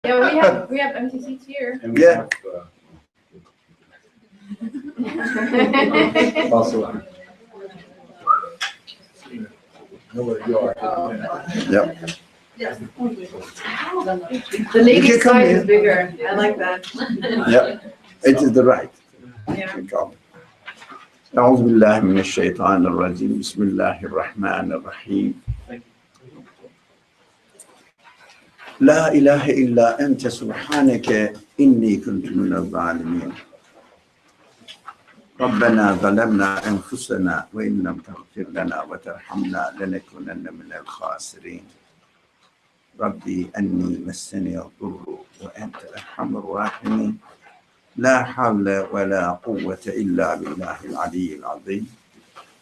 Yeah, we have empty seats here. And we have also know where you are. Yeah. The ladies' side is bigger. I like that. Yeah. It is the right. Yeah. أعوذ بالله من الشيطان الرجيم بسم الله الرحمن الرحيم لا إله إلا أنت سبحانك إني كنت من الظالمين ربنا ظلمنا أنفسنا وإن لم تغفر لنا وترحمنا لنكونن من الخاسرين ربي أني مسني الضر وأنت أرحم الراحمين لا حول ولا قوة إلا بالله العلي العظيم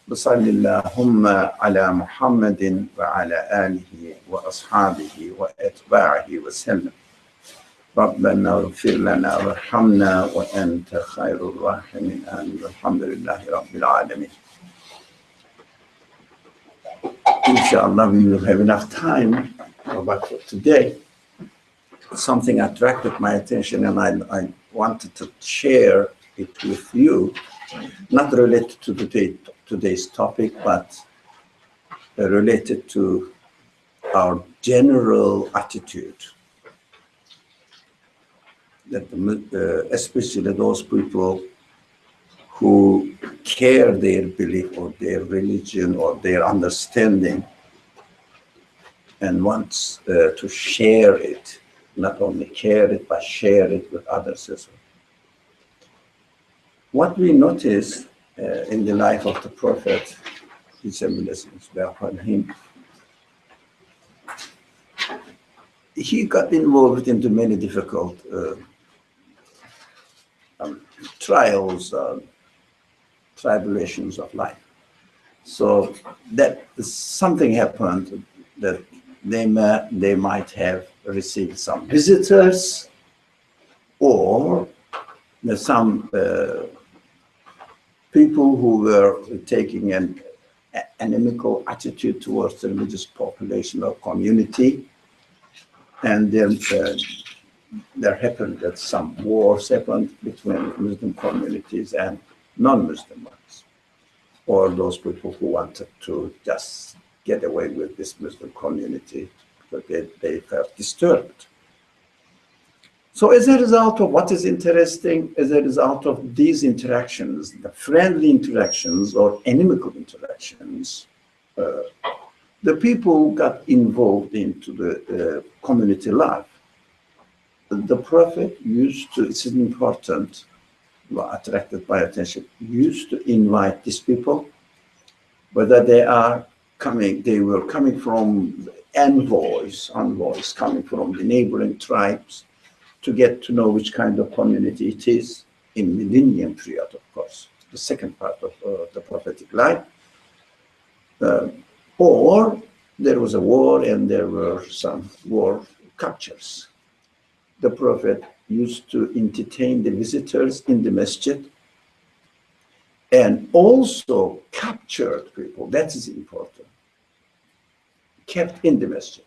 وصل اللهم على محمد وعلى آله وأصحابه وأتباعه وسلم ربنا اغفر لنا وارحمنا وأنت خير الراحمين آمين والحمد لله رب العالمين. Inshallah, we will have enough time, but for today, something attracted my attention and I wanted to share it with you, not related to today's topic, but related to our general attitude. That especially those people who care their belief or their religion or their understanding and wants to share it, not only care it, but share it with others as well. What we notice in the life of the Prophet, peace and blessings be upon him, he got involved into many difficult trials, tribulations of life. So that something happened that they might have received some visitors or some people who were taking an inimical attitude towards the religious population or community. And then there happened that some wars happened between Muslim communities and non-Muslim ones, or those people who wanted to just get away with this Muslim community because they felt disturbed. So as a result of what is interesting, as a result of these interactions, the friendly interactions or inimical interactions, the people got involved into the community life. The Prophet used to, it's important, attracted by attention, used to invite these people, whether they were coming from envoys coming from the neighboring tribes to get to know which kind of community it is in millennium period, of course, the second part of the prophetic life. Or there was a war and there were some war captures. The Prophet used to entertain the visitors in the masjid and also captured people. That is important. Kept in the masjid.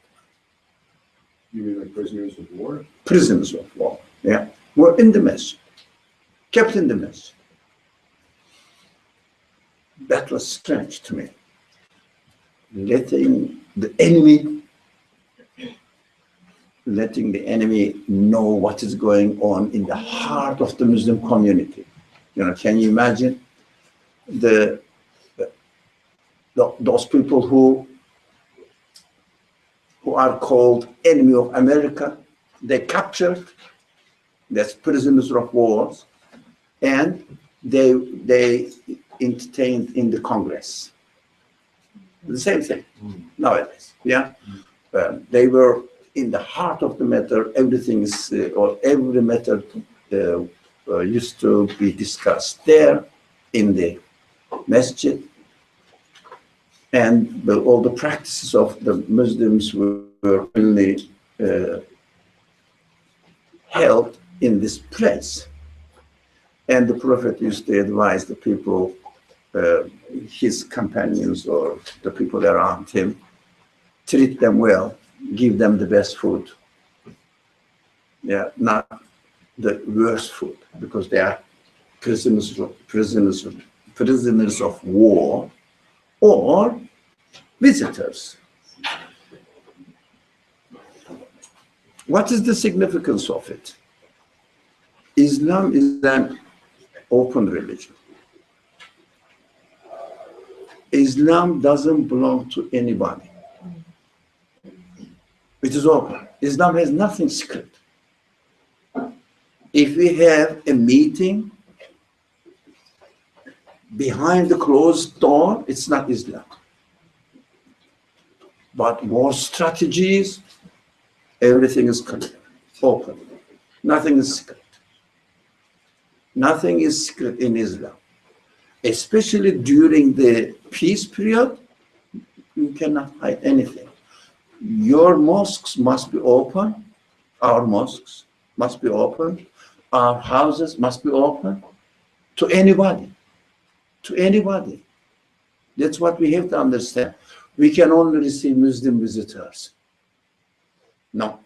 You mean like prisoners of war? Prisoners of war, yeah. Were in the masjid. Kept in the masjid. That was strange to me. Letting the enemy know what is going on in the heart of the Muslim community. Can you imagine those people who are called enemy of America? They captured, that's prisoners of wars, and they entertained in the Congress. The same thing nowadays, yeah. They were in the heart of the matter. Everything is, or every matter used to be discussed there in the masjid, and all the practices of the Muslims were only held in this place. And the Prophet used to advise the people, his companions or the people around him, treat them well, give them the best food, Yeah, not the worst food, because they are prisoners of war or visitors. What is the significance of it? Islam is an open religion. Islam doesn't belong to anybody. It is open. Islam has nothing secret. If we have a meeting behind the closed door, it's not Islam. But war strategies, everything is clear, open. Nothing is secret. Nothing is secret in Islam. Especially during the peace period, you cannot hide anything. Your mosques must be open. Our mosques must be open. Our houses must be open to anybody. To anybody. That's what we have to understand. We can only receive Muslim visitors. No.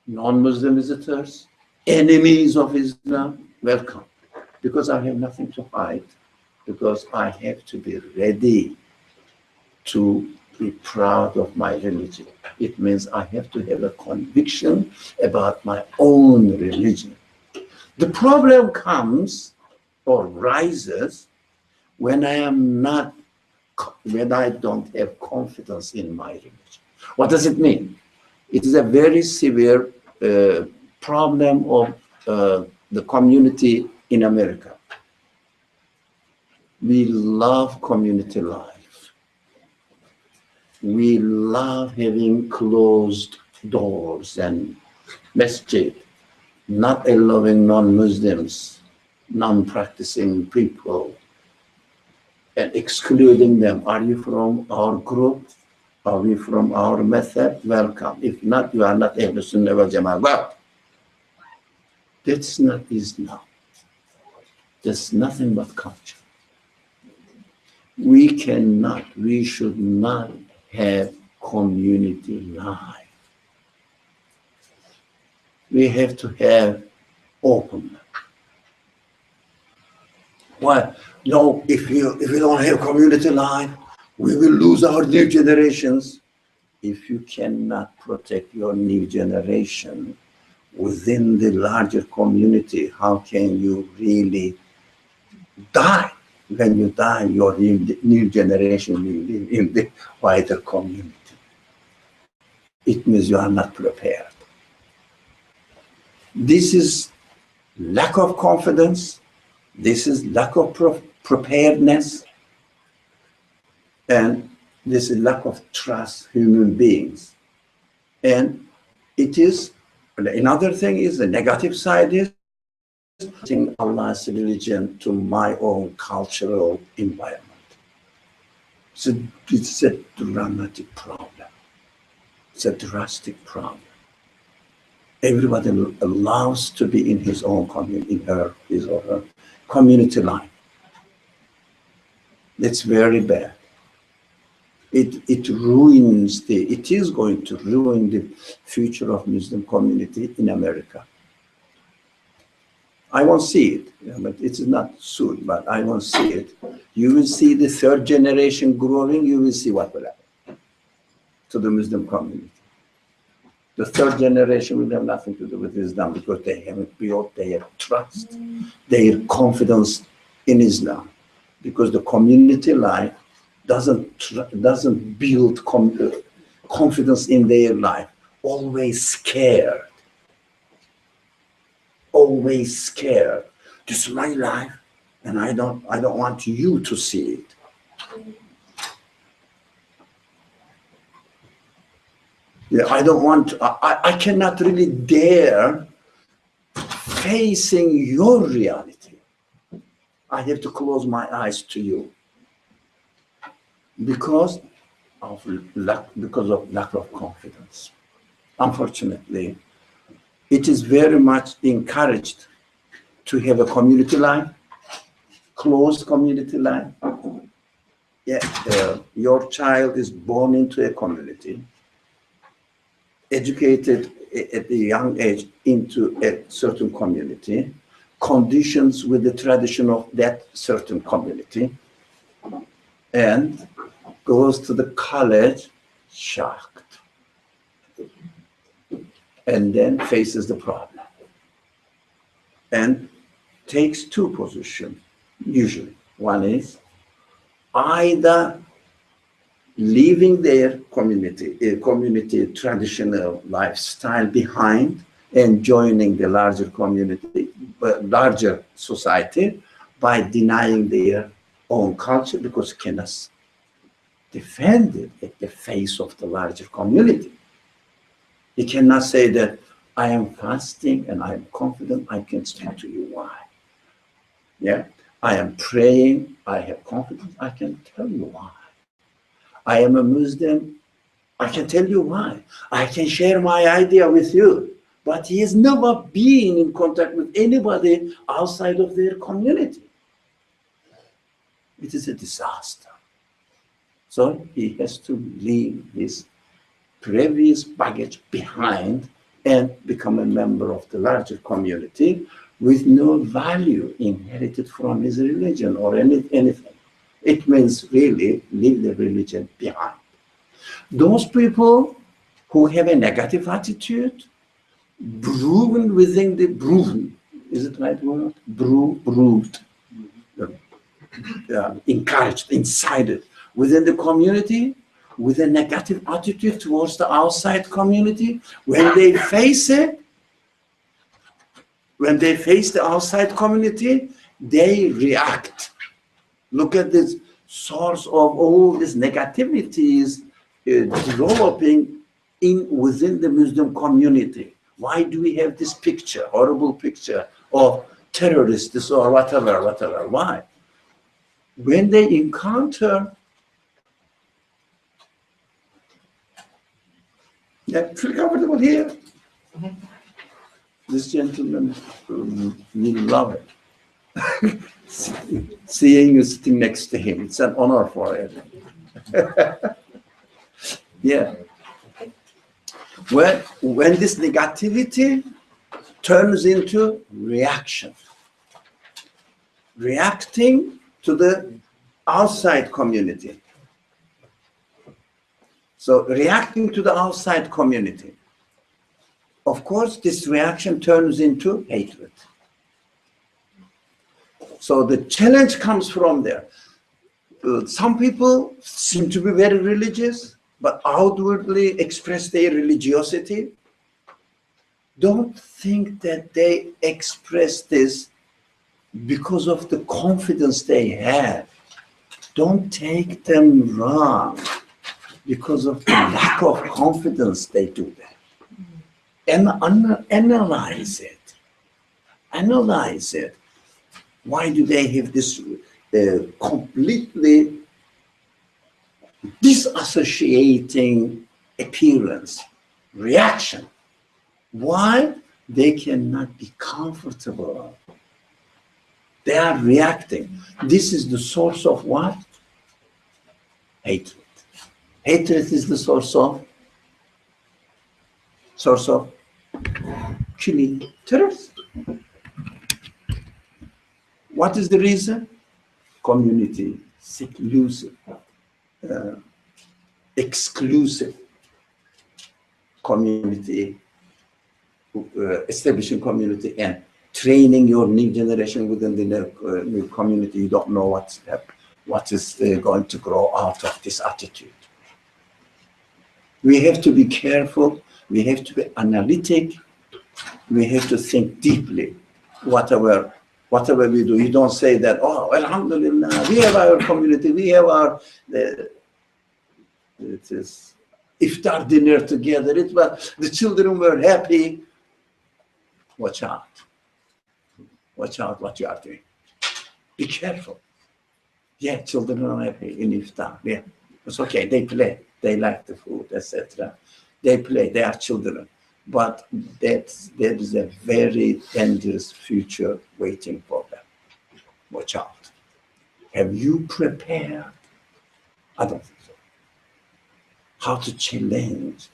Non-Muslim visitors, enemies of Islam, welcome. Because I have nothing to hide. Because I have to be ready to be proud of my religion. It means I have to have a conviction about my own religion. The problem comes or rises when I don't have confidence in my religion. What does it mean? It is a very severe problem of the community in America. We love community life. We love having closed doors and masjid, not allowing non-Muslims, non-practicing people, and excluding them. Are you from our group? Are we from our method? Welcome. If not, you are not Ahlus Sunnah wal Jama'ah. Well, that's not Islam. That's nothing but culture. We should not have community life. We have to have open. Why? No, if we don't have community life, we will lose our new generations. If you cannot protect your new generation within the larger community, how can you really die? When you die, your new generation will live in the wider community. It means you are not prepared. This is lack of confidence. This is lack of preparedness. And this is lack of trust in human beings. And it is, another thing is, the negative side is Allah's religion to my own cultural environment. So it's a dramatic problem. It's a drastic problem. Everybody allows to be in his own community, his or her community life. It's very bad. It is going to ruin the future of Muslim community in America. I won't see it, but it's not soon, but I won't see it. You will see the third generation growing, you will see what will happen to the Muslim community. The third generation will have nothing to do with Islam because they haven't built their trust, their confidence in Islam. Because the community life doesn't build confidence in their life, always scared. Always scared. This is my life, and I don't want you to see it. Yeah, I cannot really dare facing your reality. I have to close my eyes to you because of lack of confidence. Unfortunately, it is very much encouraged to have a community life, closed community life. Yeah, your child is born into a community. educated at a young age into a certain community, conditions with the tradition of that certain community, and goes to the college shocked, and then faces the problem and takes two positions usually. One is either leaving their community traditional lifestyle behind and joining the larger community, larger society, by denying their own culture because cannot defend it at the face of the larger community. He cannot say that I am fasting and I am confident I can speak to you why. Yeah, I am praying, I have confidence, I can tell you why. I am a Muslim, I can tell you why. I can share my idea with you. But he has never been in contact with anybody outside of their community. It is a disaster. So he has to leave his previous baggage behind and become a member of the larger community with no value inherited from his religion or anything. It means really leave the religion behind. Those people who have a negative attitude, is it right word? Brewed, encouraged, incited within the community with a negative attitude towards the outside community, when they face the outside community, they react. Look at this source of all these negativities developing within the Muslim community. Why do we have this picture, horrible picture of terrorists or whatever? Why? When they encounter, feel comfortable here. This gentleman will love it. Seeing you sitting next to him, it's an honor for him. Yeah. When this negativity turns into reaction, reacting to the outside community. So reacting to the outside community. Of course, this reaction turns into hatred. So the challenge comes from there. Some people seem to be very religious, but outwardly express their religiosity. Don't think that they express this because of the confidence they have. Don't take them wrong. Because of the lack of confidence, they do that. And analyze it. Analyze it. Why do they have this completely disassociating appearance, reaction? Why? They cannot be comfortable. They are reacting. This is the source of what? Hatred. Hatred is the source of killing terrorists. What is the reason? Community, seclusive, exclusive community, establishing community and training your new generation within the new community. You don't know what is going to grow out of this attitude. We have to be careful. We have to be analytic. We have to think deeply. Whatever we do, you don't say that, oh, alhamdulillah, we have our community, we have our, it is iftar dinner together, the children were happy. Watch out. Watch out what you are doing. Be careful. Yeah, children are happy in iftar. Yeah, it's okay, they play, they like the food, etc. They play, they are children. But there is a very dangerous future waiting for them. Watch out. Have you prepared? I don't think so. How to challenge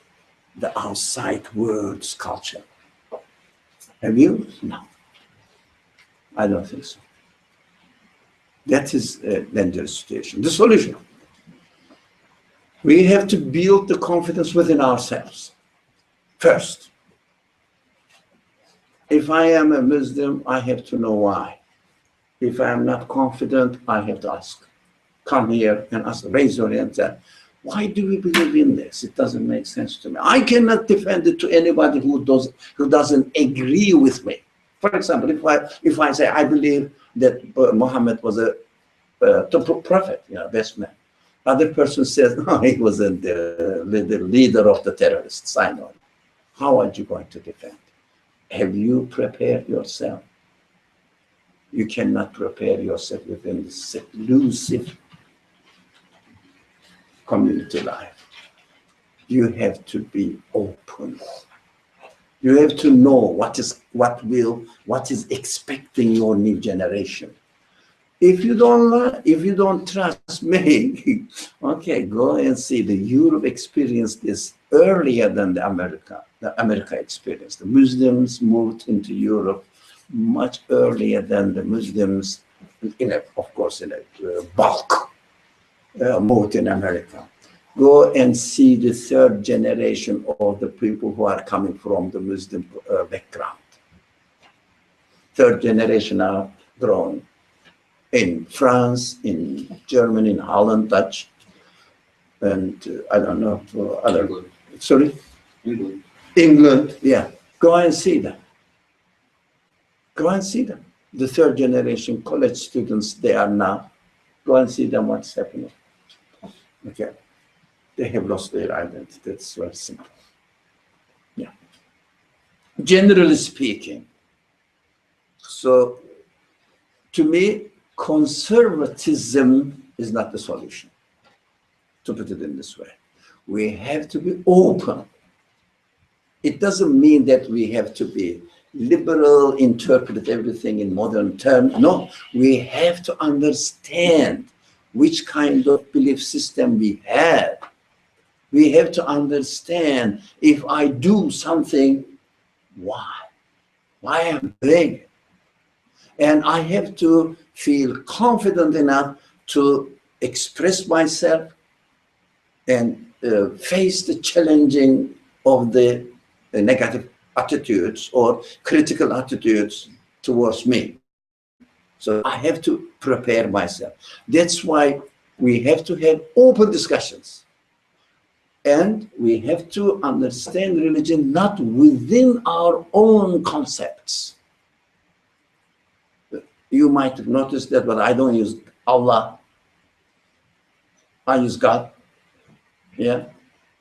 the outside world's culture. Have you? No. I don't think so. That is a dangerous situation. The solution. We have to build the confidence within ourselves. First, if I am a Muslim, I have to know why. If I am not confident, I have to ask. Come here and ask, raise your hand and say, why do we believe in this? It doesn't make sense to me. I cannot defend it to anybody who doesn't agree with me. For example, if I say I believe that Muhammad was a prophet, best man. Other person says, no, he wasn't the leader of the terrorists. I know. How are you going to defend? Have you prepared yourself? You cannot prepare yourself within this seclusive community life. You have to be open. You have to know what is expecting your new generation. If you don't trust me, okay, go and see. The Europe experienced this earlier than the America experienced. The Muslims moved into Europe much earlier than the Muslims, of course, in a bulk, moved in America. Go and see the third generation of the people who are coming from the Muslim background. Third generation are grown in France, in Germany, in Holland, Dutch, and I don't know, other. England. Sorry? England. England, yeah. Go and see them. Go and see them. The third generation college students they are now. Go and see them, what's happening. Okay. They have lost their identity. That's very simple. Yeah. Generally speaking, so to me, conservatism is not the solution, to put it in this way. We have to be open. It doesn't mean that we have to be liberal, interpret everything in modern terms. No, we have to understand which kind of belief system we have. We have to understand if I do something, why? Why I'm doing it? And I have to feel confident enough to express myself and face the challenging of the negative attitudes or critical attitudes towards me. So I have to prepare myself. That's why we have to have open discussions. And we have to understand religion not within our own concepts. You might have noticed that, but I don't use Allah. I use God. Yeah,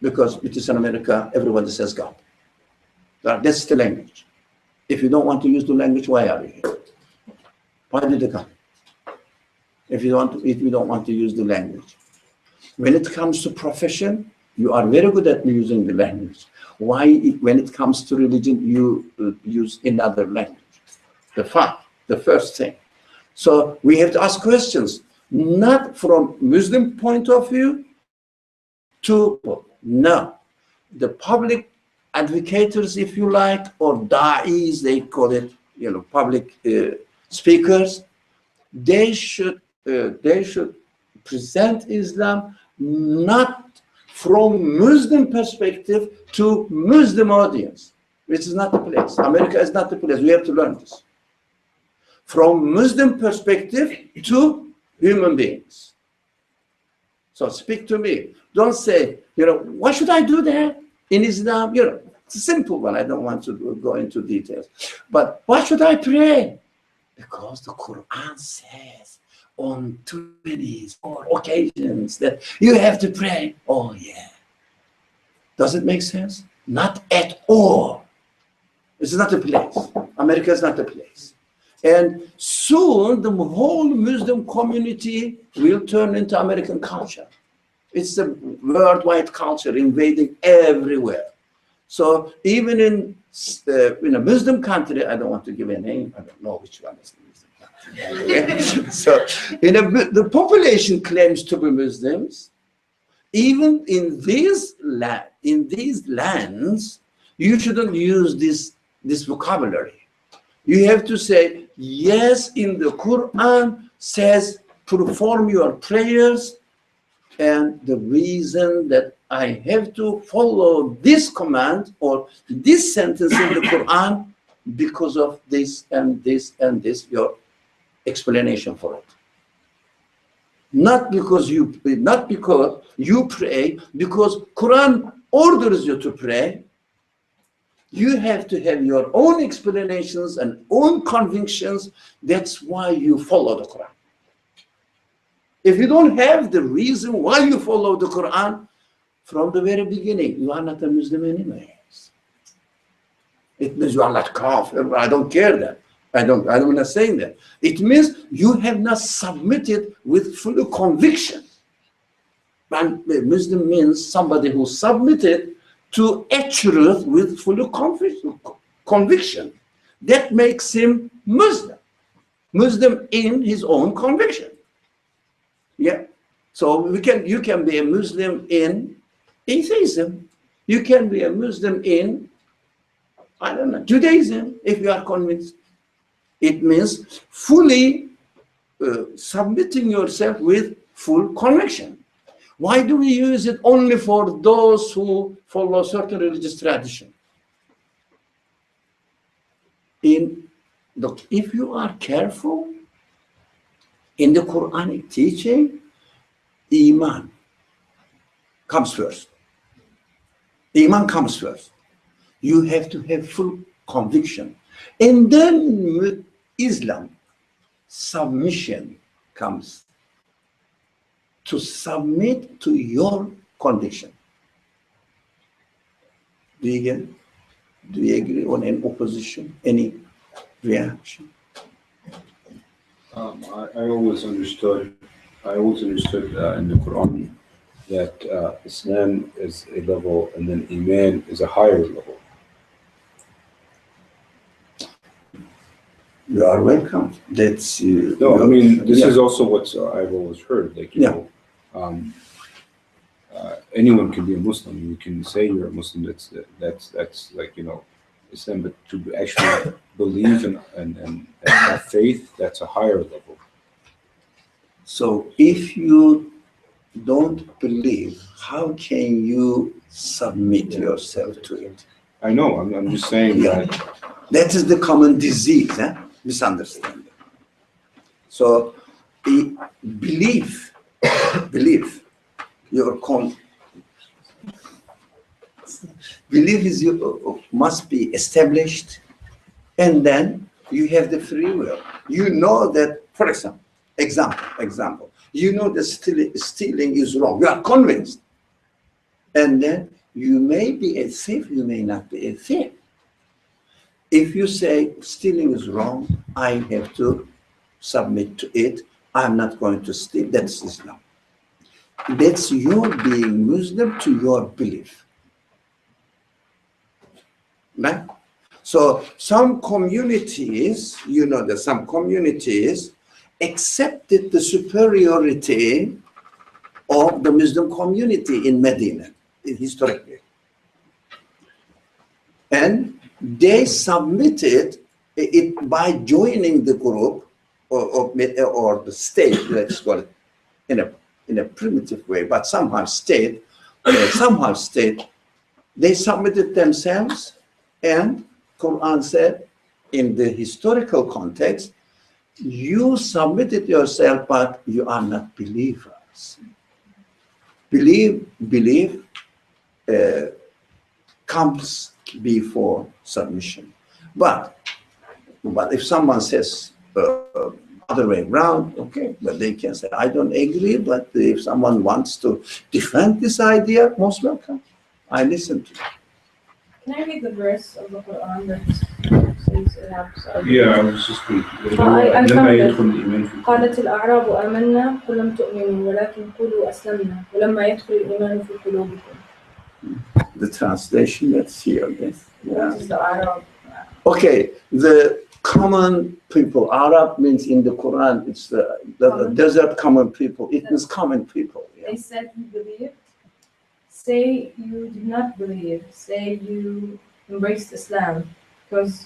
because it is in America, everybody says God. That's the language. If you don't want to use the language, why are you here? Why did you come? If you don't want to use the language. When it comes to profession, you are very good at using the language. Why, when it comes to religion, you use another language? The first thing. So we have to ask questions, not from Muslim point of view to, no, the public advocators, if you like, or da'is, they call it, public speakers, they should present Islam not from Muslim perspective to Muslim audience, which is not the place. America is not the place. We have to learn this. From Muslim perspective to human beings. So speak to me. Don't say, what should I do there in Islam? It's a simple one. I don't want to go into details. But why should I pray? Because the Quran says on 24 occasions that you have to pray. Oh, yeah. Does it make sense? Not at all. This is not a place. America is not a place. And soon the whole Muslim community will turn into American culture. It's a worldwide culture invading everywhere. So even in a Muslim country, I don't want to give a name, I don't know which one is the Muslim country. So the population claims to be Muslims, even in these lands, you shouldn't use this vocabulary. You have to say, yes, in the Quran says, perform your prayers, and the reason that I have to follow this command or this sentence in the Quran because of this and this and this, your explanation for it. Not because you pray, because Quran orders you to pray. You have to have your own explanations and own convictions. That's why you follow the Quran. If you don't have the reason why you follow the Quran from the very beginning, you are not a Muslim anyways. It means you are not kafir. I don't care that. I'm not saying that. It means you have not submitted with full conviction. And Muslim means somebody who submitted to a truth with full conviction. That makes him Muslim. Muslim in his own conviction. Yeah. So you can be a Muslim in atheism. You can be a Muslim in, I don't know, Judaism, if you are convinced. It means fully submitting yourself with full conviction. Why do we use it only for those who follow certain religious tradition? If you are careful, in the Quranic teaching, Iman comes first. Iman comes first. You have to have full conviction. And then Islam, submission comes. To submit to your condition. Do you get it? Do you agree on any opposition, any reaction? I always understood in the Quran that Islam is a level and then Iman is a higher level. You are welcome. That's no. I mean, this is also what I've always heard. Like you know, anyone can be a Muslim. You can say you're a Muslim. That's like Islam. But to actually believe and have faith, that's a higher level. So if you don't believe, how can you submit yourself to it? I know. I'm just saying that. That is the common disease, misunderstanding. So, belief, belief must be established, and then you have the free will. You know that, for example, you know that stealing is wrong. You are convinced, and then you may be a thief, you may not be a thief. If you say stealing is wrong, I have to submit to it. I'm not going to steal. That's Islam. That's your being Muslim to your belief. Right? So some communities, some communities accepted the superiority of the Muslim community in Medina, historically. And they submitted it by joining the group or the state, let's call it, in a primitive way, but somehow state, they submitted themselves, and Quran said, in the historical context, you submitted yourself, but you are not believers. Belief comes before submission. But if someone says other way around, okay, but they can say, I don't agree, but if someone wants to defend this idea, most welcome. I listen to it. Can I read the verse of the Quran that says it has? Yeah, I was just reading. I found it. قالت الأعراب آمنا قل لم تؤمنوا ولكن قولوا أسلمنا ولما يدخل الإيمان في قلوبكم. The translation, let's hear this. What is the Arab? Okay, the common people. Arab means in the Quran, it's the desert common people. It means common people. They said he believed. say you did not believe, say you embraced Islam, because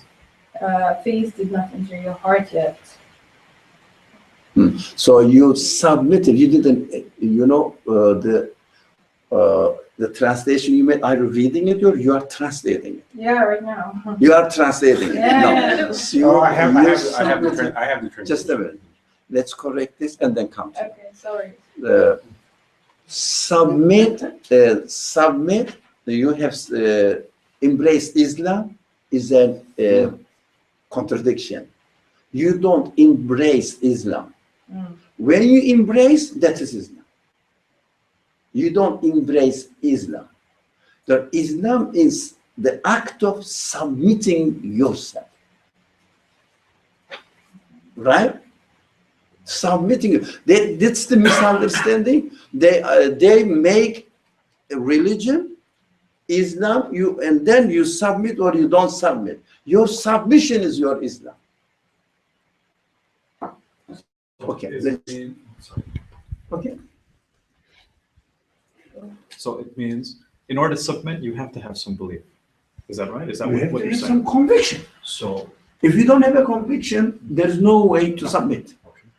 faith did not enter your heart yet. So you submitted, you didn't, the translation you made, are you reading it or you are translating it? Yeah, right now. You are translating it. Yeah. No. So I have the translation. Just a minute. Let's correct this and then come to Okay, sorry. submit, you have embraced Islam is a contradiction. You don't embrace Islam. When you embrace, that is Islam. You don't embrace Islam. The Islam is the act of submitting yourself. Right? Submitting. That's the misunderstanding. They make a religion, Islam, and then you submit or you don't submit. Your submission is your Islam. Okay. Okay. So it means in order to submit, you have to have some belief. Is that right? Is that You have what to you're have saying? some conviction. So, If you don't have a conviction, there's no way to submit.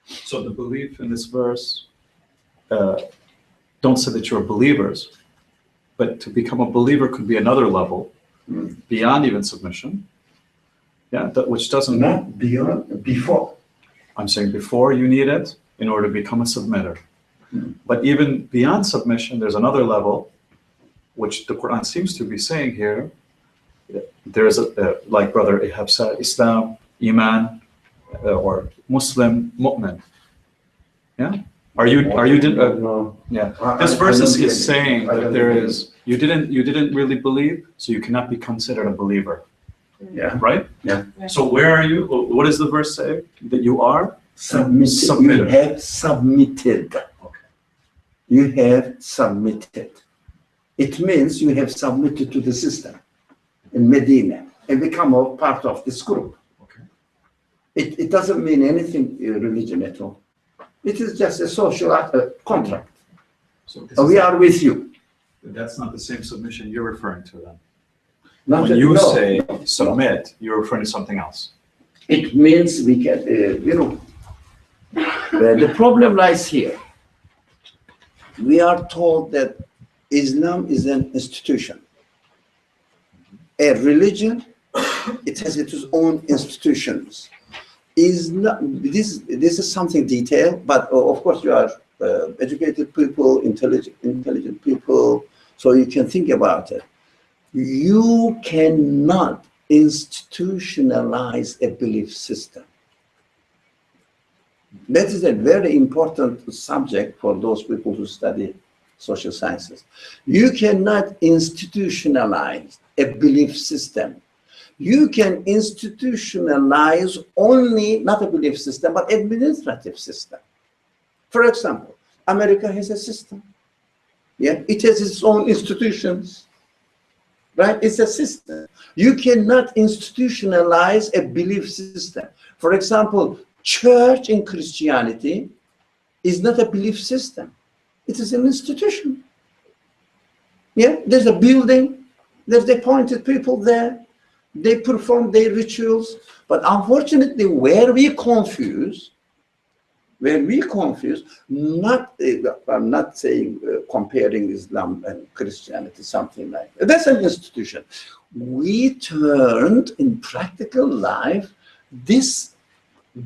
so the belief in this verse, don't say that you're believers, but to become a believer could be another level beyond even submission. Yeah, which doesn't. Not beyond, before. I'm saying before you need it in order to become a submitter. But even beyond submission, there's another level, which the Quran seems to be saying here. There is like Brother Ihab said, Islam, Iman, or Muslim, Mu'min. Yeah. Are you? No. Yeah. This verse is saying that there is. You didn't really believe, so you cannot be considered a believer. Yeah. Right. Yeah. So where are you? What does the verse say? That you are Submitted. Submitted. You have submitted. Okay. You have submitted. It means you have submitted to the system in Medina and become a part of this group. Okay. It doesn't mean anything religion at all. It is just a social contract. So We are with you. That's not the same submission you're referring to then. Not When that- you no, say no. submit, you're referring to something else. It means we can, the problem lies here. We are told that Islam is an institution. A religion, it has its own institutions. This is something detailed, but of course you are educated people, intelligent people, so you can think about it. You cannot institutionalize a belief system. That is a very important subject for those people who study social sciences. You cannot institutionalize a belief system. You can institutionalize only, not a belief system, but administrative system. For example, America has a system. Yeah, it has its own institutions. Right? It's a system. You cannot institutionalize a belief system. For example, church in Christianity is not a belief system. It is an institution. Yeah, there's a building, there's appointed people there, they perform their rituals. But unfortunately, where we confuse, not, I'm not saying comparing Islam and Christianity, something like that. That's an institution. We turned in practical life this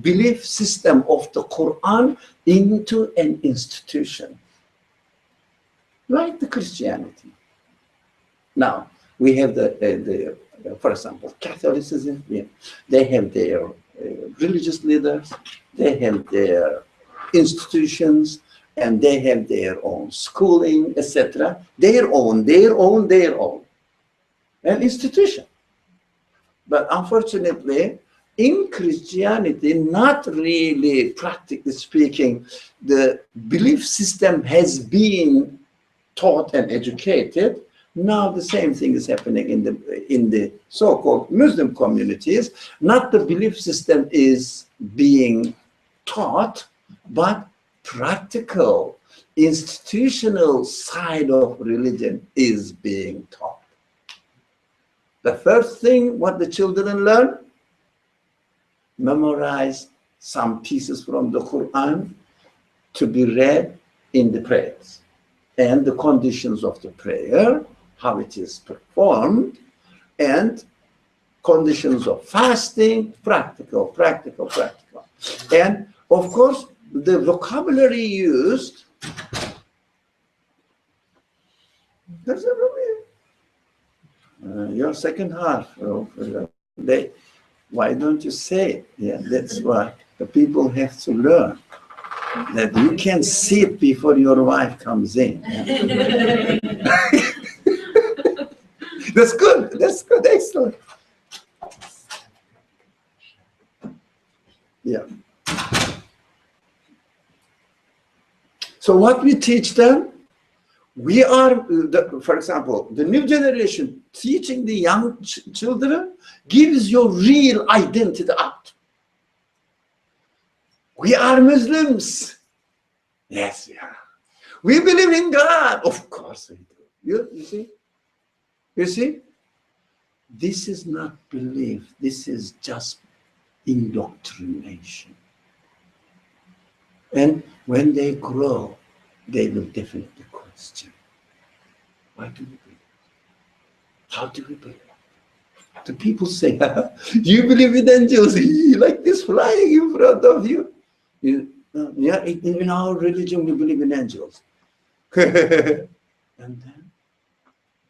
belief system of the Quran into an institution, like the Christianity. Now, we have the for example, Catholicism, yeah, they have their religious leaders, they have their institutions, and they have their own schooling, etc. Their own, an institution. But unfortunately, in Christianity, not really practically speaking, the belief system has been taught and educated. Now the same thing is happening in the so-called Muslim communities. Not the belief system is being taught, but practical institutional side of religion is being taught. The first thing what the children learn, memorize some pieces from the Quran to be read in the prayers, and the conditions of the prayer, how it is performed, and conditions of fasting, practical. And of course, the vocabulary used, there's a your second half of the day. Why don't you say it? Yeah, that's why the people have to learn that you can sit before your wife comes in. That's good. That's good. Excellent. Yeah. So what we teach them, we are, for example, the new generation teaching the young children gives your real identity out. We are Muslims. Yes, we are. We believe in God. Of course we do. You see? You see? This is not belief. This is just indoctrination. And when they grow, they will definitely question. Why do we believe? How do we believe? The people say, you believe in angels, like this flying in front of you. Yeah, in our religion, we believe in angels. And then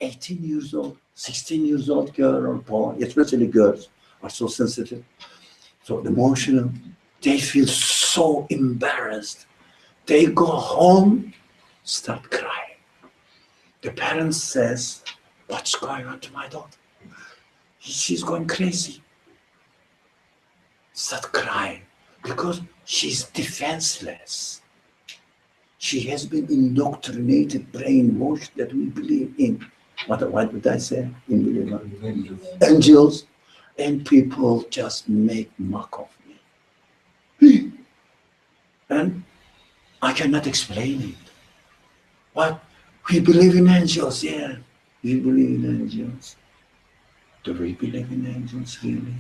18 years old, 16 years old girl or boy, especially girls, are so sensitive, so emotional. They feel so embarrassed. They go home, start crying. The parents says, what's going on to my daughter? She's going crazy. Start crying because she's defenseless. She has been indoctrinated, brainwashed that we believe in, what did I say? Angels. And people just make mock of me. And I cannot explain it. But we believe in angels, yeah. We believe in angels. Do we believe in angels, really?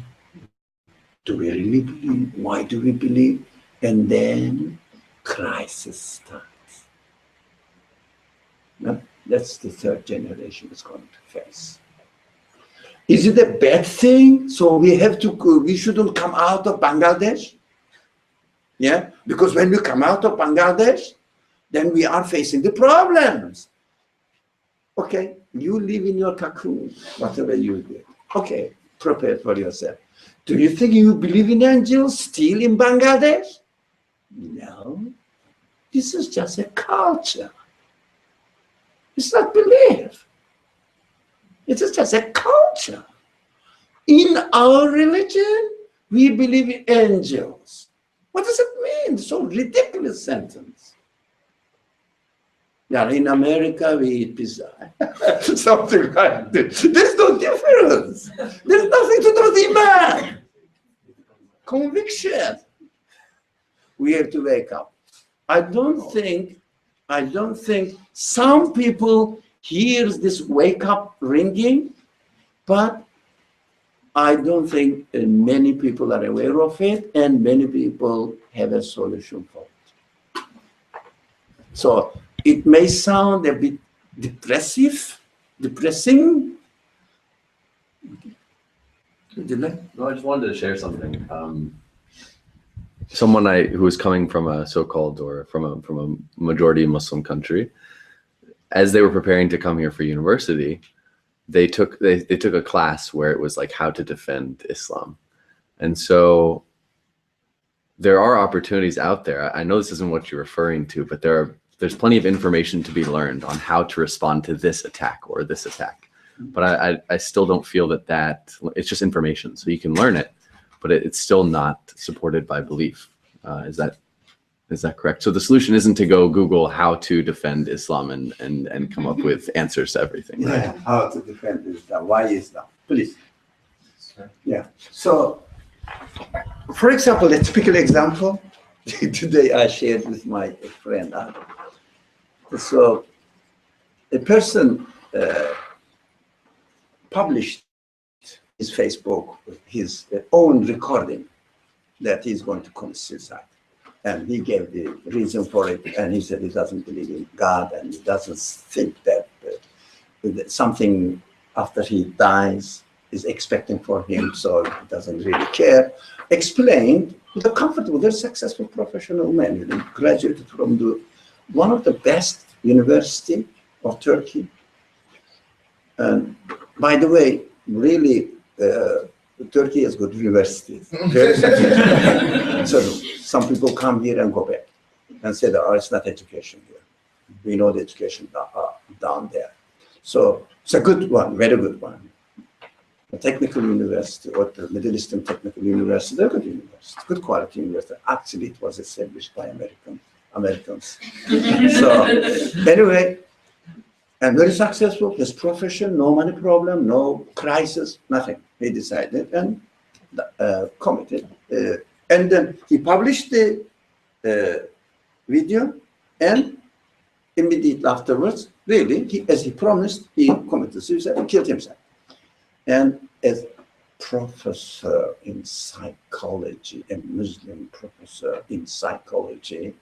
Do we really believe? Why do we believe? And then crisis starts. Now, that's the third generation is going to face. Is it a bad thing? So we shouldn't come out of Bangladesh? Yeah, because when we come out of Bangladesh, then we are facing the problems. Okay, you live in your cocoon, whatever you do. Okay, prepare for yourself. Do you think you believe in angels still in Bangladesh? No, this is just a culture. It's not belief. It is just a culture. In our religion, we believe in angels. What does it mean? So ridiculous sentence. Yeah, in America, we eat pizza. Something like this. There's no difference. There's nothing to do with iman. Conviction. We have to wake up. I don't think some people hears this wake up ringing, but I don't think many people are aware of it, and many people have a solution for it. So it may sound a bit depressing. No, I just wanted to share something. Someone who was coming from a so-called or from a majority Muslim country, as they were preparing to come here for university, they took a class where it was like how to defend Islam. And so there are opportunities out there. I know this isn't what you're referring to, but there's plenty of information to be learned on how to respond to this attack or this attack. But I still don't feel that it's just information. So you can learn it, but it's still not supported by belief. Is that correct? So the solution isn't to go Google how to defend Islam and come up with answers to everything, right? Yeah, how to defend Islam. Why Islam? Please. Yeah. So, for example, a typical example. Today I shared with my friend. So a person published his Facebook, his own recording that he's going to commit suicide. And he gave the reason for it, and he said he doesn't believe in God, and he doesn't think that something after he dies is expecting for him, so he doesn't really care. Explained with a comfortable, very successful professional man, you know, graduated from one of the best university of Turkey. And by the way, really, Turkey has good universities. Very successful. So some people come here and go back and say that, oh, it's not education here. We know the education down there. So it's a good one, very good one. A technical university, or the Middle Eastern Technical University, they're good university, good quality university. Actually, it was established by Americans. So anyway, and very successful, his profession, no money problem, no crisis, nothing. He decided and committed. And then he published the video, and immediately afterwards, really, as he promised, he committed suicide and killed himself. And as professor in psychology, a Muslim professor in psychology,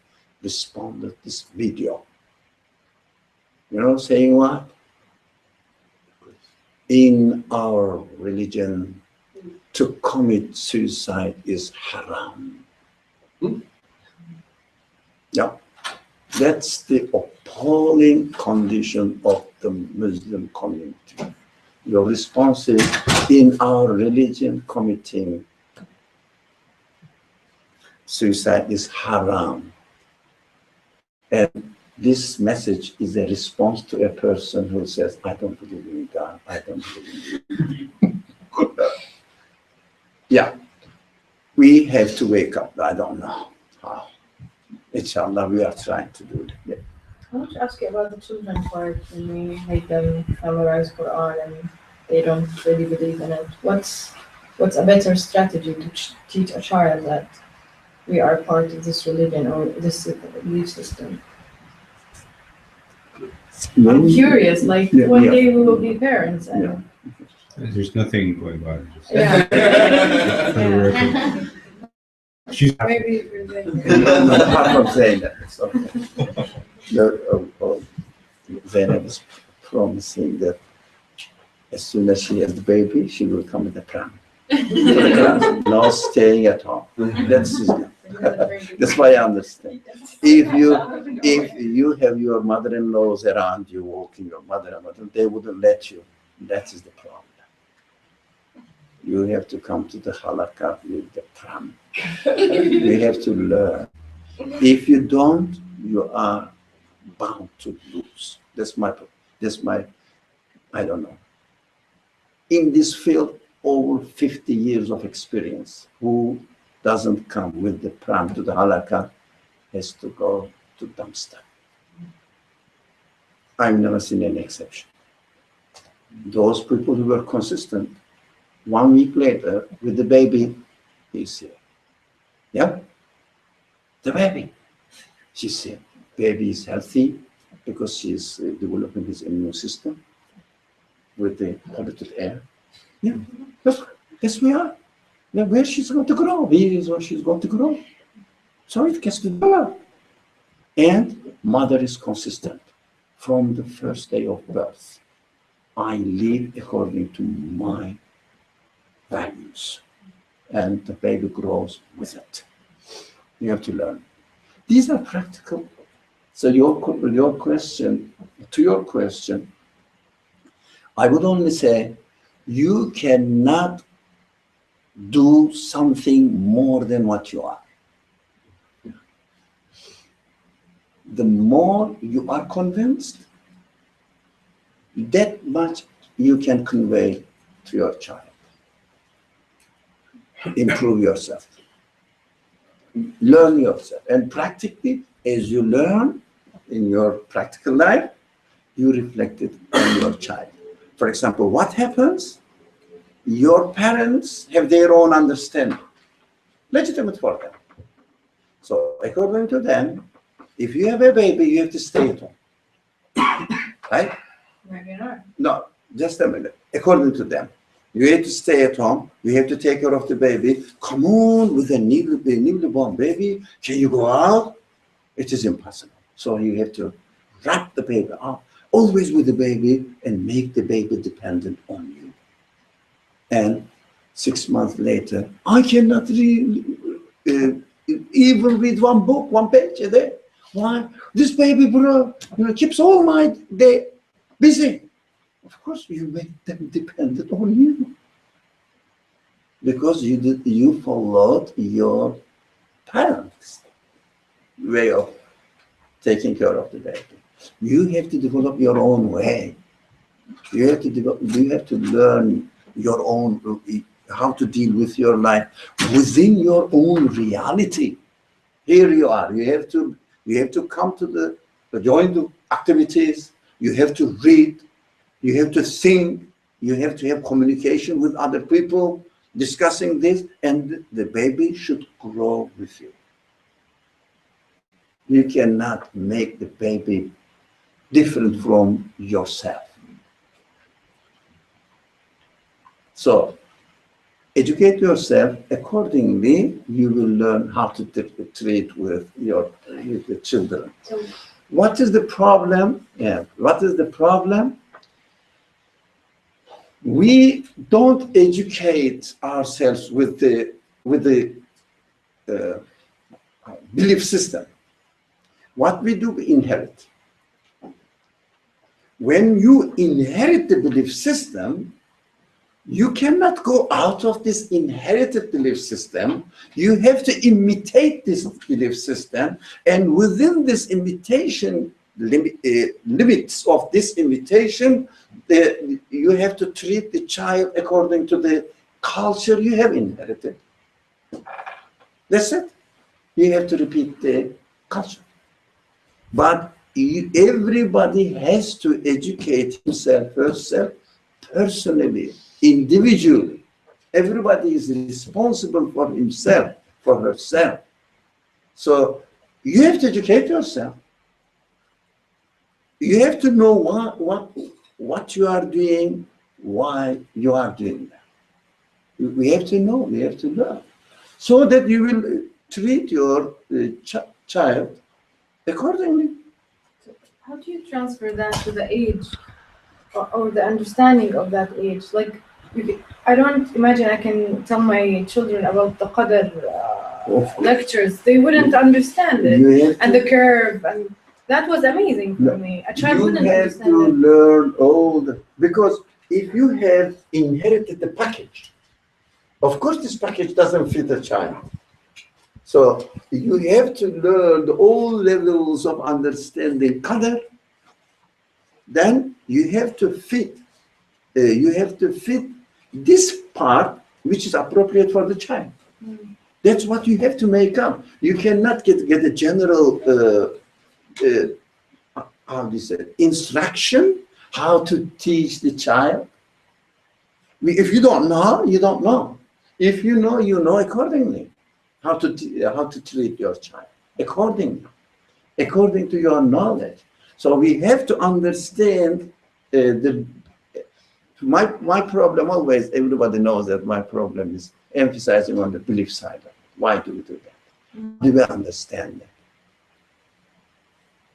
responded to this video. You know, saying what? In our religion, to commit suicide is haram. Yeah, that's the appalling condition of the Muslim community. Your response is, in our religion, committing suicide is haram. And this message is a response to a person who says, I don't believe in God, I don't believe in you. Yeah, we have to wake up. I don't know how. Inshallah, we are trying to do it. Yeah. I want to ask you about the children part, when we make them memorize Quran and they don't really believe in it. What's a better strategy to teach a child that we are part of this religion or this belief system? I'm curious, like one day we will be parents and There's nothing going on. Just yeah. She's Maybe Apart from saying that, it's okay. Zainab is promising that as soon as she has the baby, she will come with the pram. No staying at home. That's why I understand. If you have your mother-in-laws around you, walking your mother-in-law, they wouldn't let you. That is the problem. You have to come to the halakha with the pram. We have to learn. If you don't, you are bound to lose. That's my, I don't know. In this field, over 50 years of experience, who doesn't come with the pram to the halakha has to go to dumpster. I've never seen any exception. Those people who were consistent, 1 week later, with the baby, he's here. Yeah? The baby. She's here. Baby is healthy because she's developing his immune system with the polluted air. Yeah, yes, we are. Now, where she's going to grow, here is where she's going to grow. So it gets to develop. And mother is consistent from the first day of birth. I live according to my values, and the baby grows with it. You have to learn. These are practical. So your question, I would only say you cannot do something more than what you are. The more you are convinced, that much you can convey to your child. Improve yourself. Learn yourself. And practically, as you learn in your practical life, you reflect it on your child. For example, what happens? Your parents have their own understanding. Legitimate for them. So according to them, if you have a baby, you have to stay at home. Right? Maybe not. No, just a minute. According to them, you have to stay at home. You have to take care of the baby. Come on, with a newborn baby, can you go out? It is impossible. So you have to wrap the baby up, always with the baby, and make the baby dependent on you. And 6 months later, I cannot even read one book, one page a day. Why? This baby, bro, keeps all my day busy. Of course, you make them dependent on you because you followed your parents' way of taking care of the baby. You have to develop your own way. You have to learn your own how to deal with your life within your own reality. Here you are. You have to come to join the activities. You have to read. You have to think. You have to have communication with other people, discussing this, and the baby should grow with you. You cannot make the baby different from yourself. So, educate yourself accordingly. You will learn how to treat with the children. So, What is the problem? Yeah. What is the problem? We don't educate ourselves with the belief system. What we do, we inherit. When you inherit the belief system, you cannot go out of this inherited belief system. You have to imitate this belief system, and within this imitation limits of this imitation, you have to treat the child according to the culture you have inherited. That's it. You have to repeat the culture. But everybody has to educate himself, herself, personally, individually. Everybody is responsible for himself, for herself. So you have to educate yourself. You have to know what you are doing, why you are doing that. We have to know, we have to learn, so that you will treat your child accordingly. so how do you transfer that to the age or the understanding of that age? Like, I don't imagine I can tell my children about the Qadr lectures. They wouldn't understand it. And the curve, and that was amazing for me. A child wouldn't understand it. You have to learn all because if you have inherited the package, of course this package doesn't fit a child. So you have to learn all levels of understanding Qadr. Then you have to fit this part which is appropriate for the child. That's what you have to make up. You cannot get a general how do you say, instruction how to teach the child. If you don't know, you don't know. If you know, you know accordingly how to treat your child according to your knowledge. So we have to understand my problem always, everybody knows that my problem is emphasizing on the belief side. Why do we do that? Do we understand that?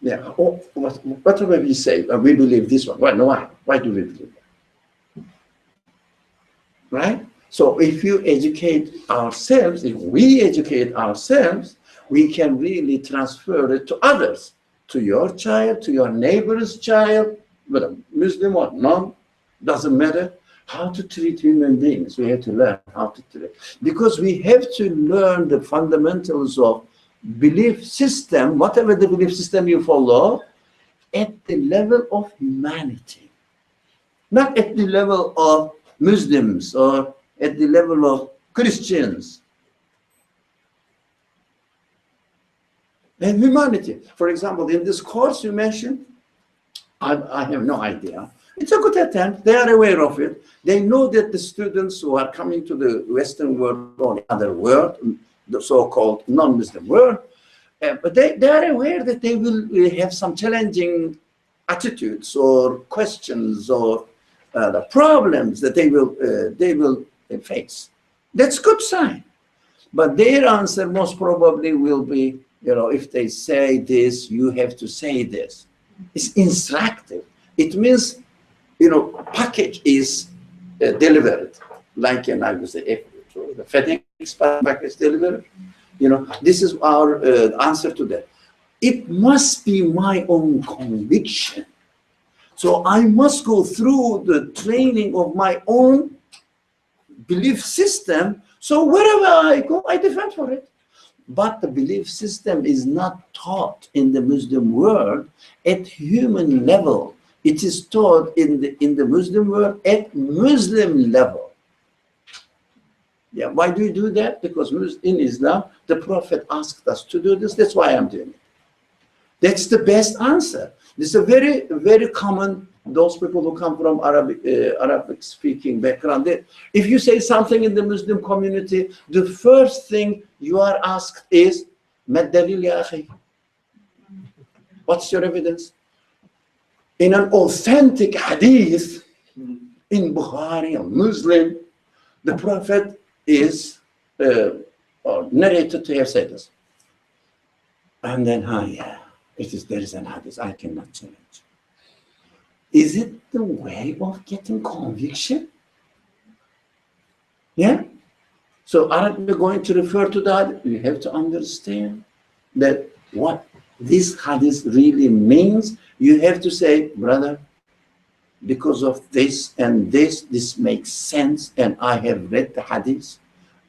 Yeah. Whatever we say, we believe this one. Why do we believe that? Right? So if you educate ourselves, if we educate ourselves, we can really transfer it to others, to your child, to your neighbor's child, whether Muslim or non, doesn't matter. How to treat human beings, we have to learn how to treat. Because we have to learn the fundamentals of belief system, whatever the belief system you follow, at the level of humanity. Not at the level of Muslims or at the level of Christians. And humanity. For example, in this course you mentioned, I have no idea. It's a good attempt. They are aware of it. They know that the students who are coming to the Western world or the other world, the so-called non-Muslim world, but they are aware that they will have some challenging attitudes or questions or the problems that they will face. That's good sign. But their answer most probably will be, if they say this, you have to say this. It's instructive. It means, package is delivered, like I would say, the FedEx package delivered. This is our answer to that. It must be my own conviction. So I must go through the training of my own belief system. So wherever I go, I defend for it. But the belief system is not taught in the Muslim world at human level. It is taught in the Muslim world at Muslim level. Yeah, why do you do that? Because in Islam, the Prophet asked us to do this. That's why I'm doing it. That's the best answer. This is a very, very common, those people who come from Arabic speaking background. If you say something in the Muslim community, the first thing you are asked is, "Ma dalil ya akhi?" What's your evidence? In an authentic hadith, in Bukhari or Muslim, the Prophet is narrated to have said this. And then, yeah, there is an hadith, I cannot change. Is it the way of getting conviction? Yeah? So aren't we going to refer to that? You have to understand that what this hadith really means. You have to say, brother, because of this and this makes sense, and I have read the hadith,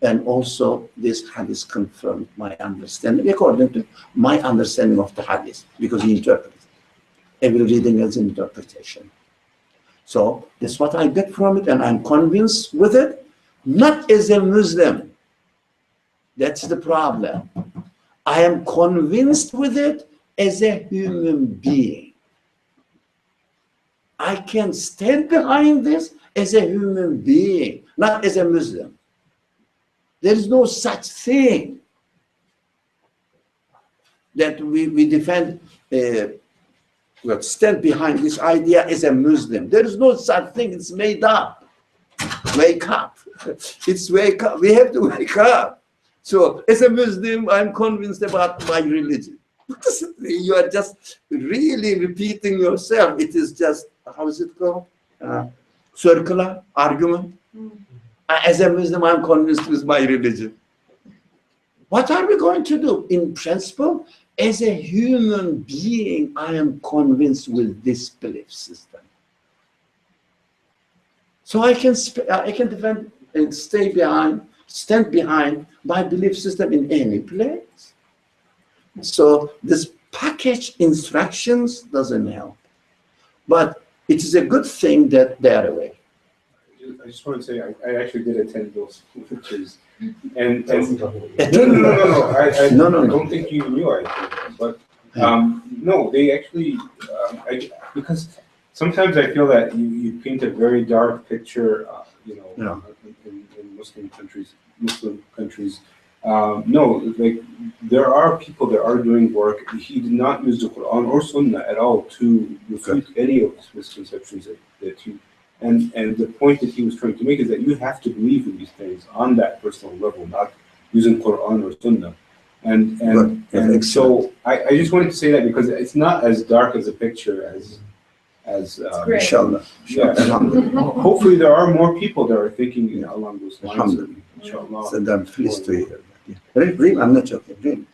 and also this hadith confirmed my understanding according to my understanding of the hadith, because he interprets. Every reading is an interpretation. So that's what I get from it, and I'm convinced with it, not as a Muslim. That's the problem. I am convinced with it as a human being. I can stand behind this as a human being, not as a Muslim. There is no such thing that we defend, stand behind this idea as a Muslim. There is no such thing. It's made up. Wake up. It's wake up. We have to wake up. So as a Muslim, I'm convinced about my religion. You are just really repeating yourself. It is just, how is it called? Circular argument. As a Muslim, I'm convinced with my religion. What are we going to do? In principle, as a human being, I am convinced with this belief system. So I can defend and stand behind my belief system in any place. So this package instructions doesn't help. But it is a good thing that they are away. I just want to say I actually did attend those lectures, and no, I don't think you knew I did, but no, they actually because sometimes I feel that you paint a very dark picture, in Muslim countries. No, like there are people that are doing work. He did not use the Quran or Sunnah at all to refute any of his misconceptions that you. And the point that he was trying to make is that you have to believe in these things on that personal level, not using Quran or Sunnah. And so I just wanted to say that because it's not as dark as a picture as Inshallah. Yeah. Hopefully there are more people that are thinking along those lines. Inshallah. So I'm pleased to hear that. Yeah. Really, I'm not joking. Really.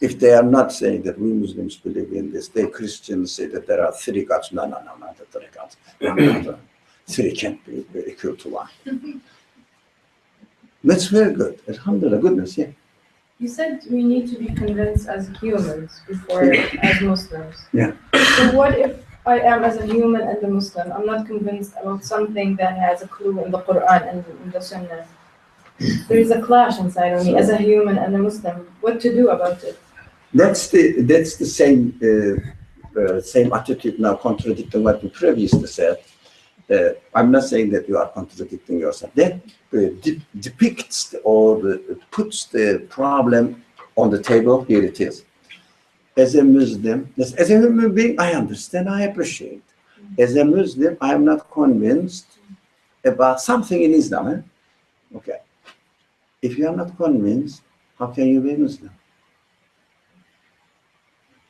If they are not saying that we Muslims believe in this, they Christians say that there are 3 gods. No, not the 3 gods. No. 3 can't be equal to 1. That's very good. Alhamdulillah, goodness, yeah. You said we need to be convinced as humans before as Muslims. Yeah. So what if I am as a human and a Muslim, I'm not convinced about something that has a clue in the Quran and in the Sunnah? There is a clash inside of me as a human and a Muslim. What to do about it? That's the same attitude now, contradicting what you previously said. I'm not saying that you are contradicting yourself. That depicts or puts the problem on the table. Here it is. As a Muslim, as a human being, I understand, I appreciate. As a Muslim, I am not convinced about something in Islam. Okay. If you are not convinced, how can you be Muslim?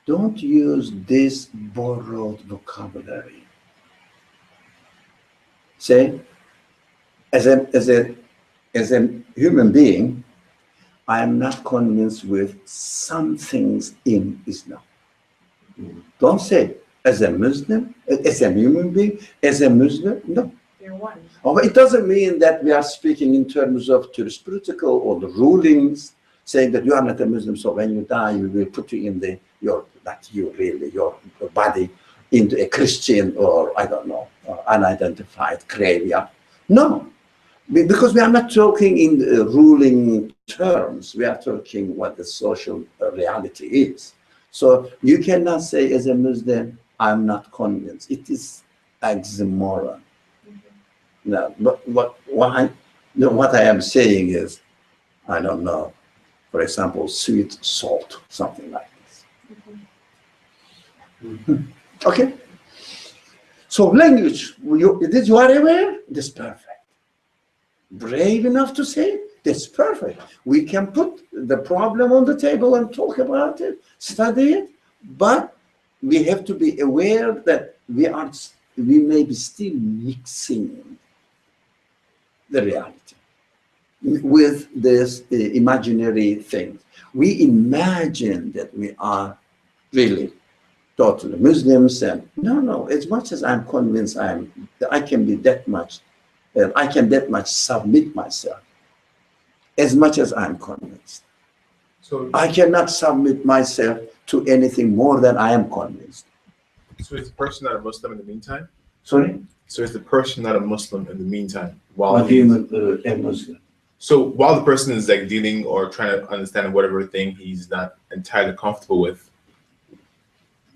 Don't use this borrowed vocabulary. Say, as a human being, I am not convinced with some things in Islam. Don't say, as a Muslim, as a human being, as a Muslim, no. You're one. Oh, it doesn't mean that we are speaking in terms of jurisprudential or the rulings, saying that you are not a Muslim, so when you die, we will put you in your body into a Christian or, I don't know, unidentified graveyard. No, because we are not talking in ruling terms. We are talking what the social reality is. So you cannot say as a Muslim, I'm not convinced. It is oxymoron. No, but what I am saying is, I don't know, for example, sweet salt, something like this. Okay? So language, you are aware? This is perfect. Brave enough to say, that's perfect. We can put the problem on the table and talk about it, study it, but we have to be aware that we may be still mixing the reality with this imaginary thing. We imagine that we are really totally Muslims, and no, as much as I'm convinced I can be that much, I can that much submit myself, as much as I'm convinced. So I cannot submit myself to anything more than I am convinced. So is the person not a Muslim in the meantime? Sorry? So is the person not a Muslim in the meantime? What do you mean, a Muslim? So while the person is like dealing or trying to understand whatever thing he's not entirely comfortable with,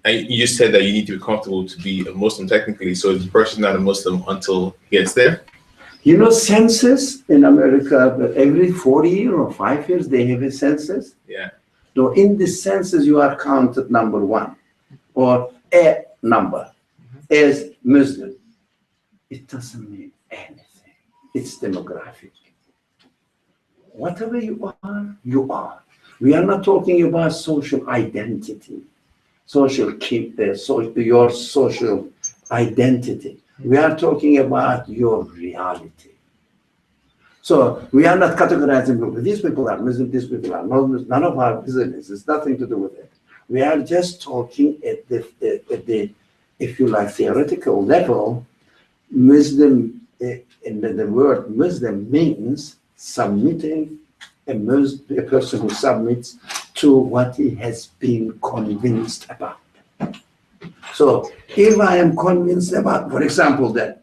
and you just said that you need to be comfortable to be a Muslim technically. So is the person not a Muslim until he gets there? You know, census in America, every 4 years or 5 years, they have a census. Yeah. So in this census, you are counted number one or a number as Muslim. It doesn't mean anything. It's demographic. Whatever you are, you are. We are not talking about social identity, your social identity. We are talking about your reality. So we are not categorizing people. These people are Muslim, these people are Muslims. None of our business. It's nothing to do with it. We are just talking at the if you like, theoretical level. Muslim, and the word Muslim means submitting, a person who submits to what he has been convinced about. So if I am convinced about, for example, that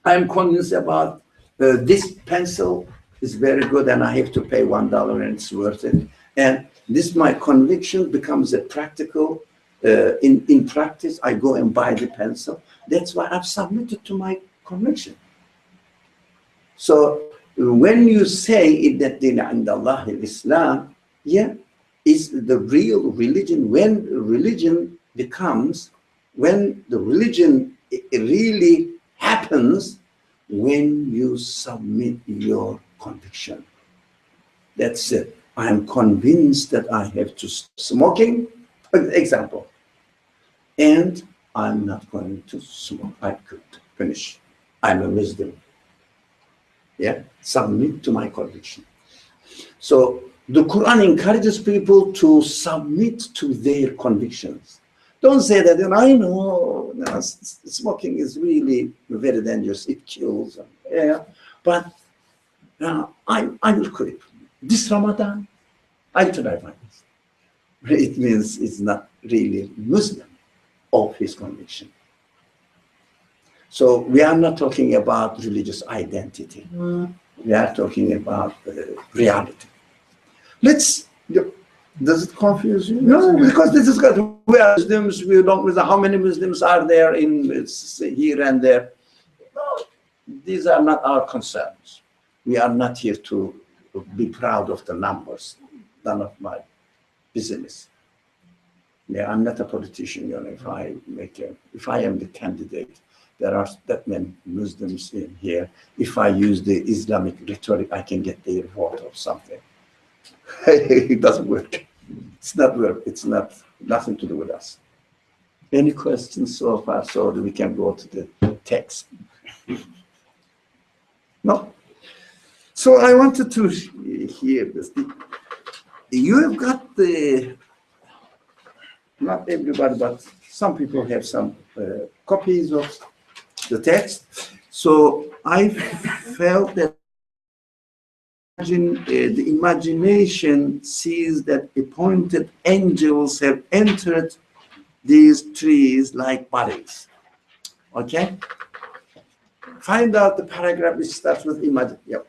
I am convinced about this pencil is very good and I have to pay $1 and it's worth it. And this, my conviction becomes a practical, in practice, I go and buy the pencil. That's why I've submitted to my conviction. So when you say that Dina and Allah Islam, yeah, is the real religion. When religion becomes, when the religion really happens, when you submit your conviction. That's it. I am convinced that I have to stop smoking, for example, and I'm not going to smoke. I could finish. I'm a Muslim. Yeah, submit to my conviction. So the Quran encourages people to submit to their convictions. Don't say that, I know smoking is really very dangerous. It kills. Yeah, but I will quit. This Ramadan, I try my best. It means it's not really Muslim of his conviction. So we are not talking about religious identity. We are talking about reality. Does it confuse you? No, because this is good. We are Muslims, we don't know how many Muslims are there here and there. No, these are not our concerns. We are not here to be proud of the numbers. None of my business. Yeah, I'm not a politician, if I am the candidate, there are that many Muslims in here. If I use the Islamic rhetoric, I can get their vote or something. It doesn't work. It's not work. It's nothing to do with us. Any questions so far? So we can go to the text. No. So I wanted to hear this. You have got not everybody, but some people have some copies of the text. So I felt that the imagination sees that appointed angels have entered these trees like bodies. Okay? Find out the paragraph which starts with imagine. Yep.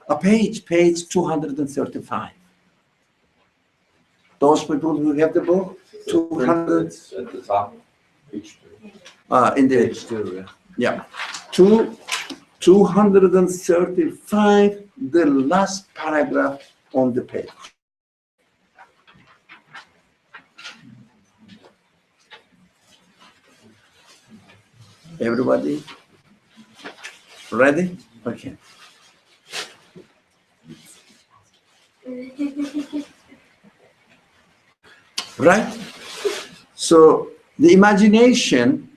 A page 235. Those people who have the book, 200. At the top. Page 2. In the Page 2, yeah. 235, the last paragraph on the page. Everybody ready? Okay. Right? So the imagination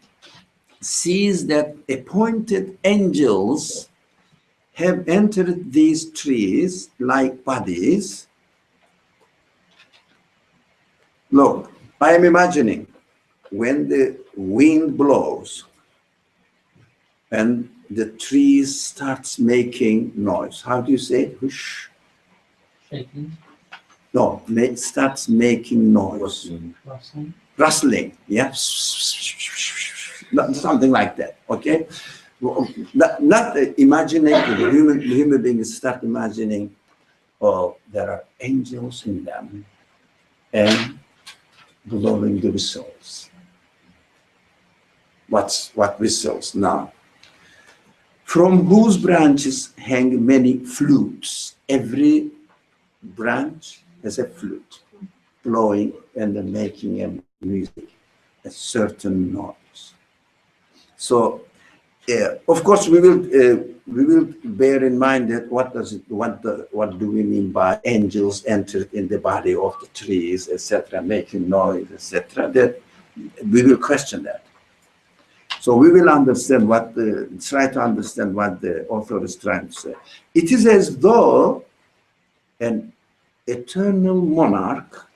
sees that appointed angels have entered these trees like bodies. Look, I am imagining when the wind blows and the trees starts making noise. How do you say it? Whoosh. Shaking, No, it starts making noise. rustling. Rustling, yeah, something like that. Okay, well, not imagining the human beings start imagining, oh, there are angels in them, and blowing the whistles. What whistles now? From whose branches hang many flutes. Every branch has a flute blowing and then making a music, a certain noise. So, of course, we will bear in mind that what do we mean by angels entered in the body of the trees, etc., making noise, etc. That we will question that. So we will understand try to understand what the author is trying to say. It is as though an eternal monarch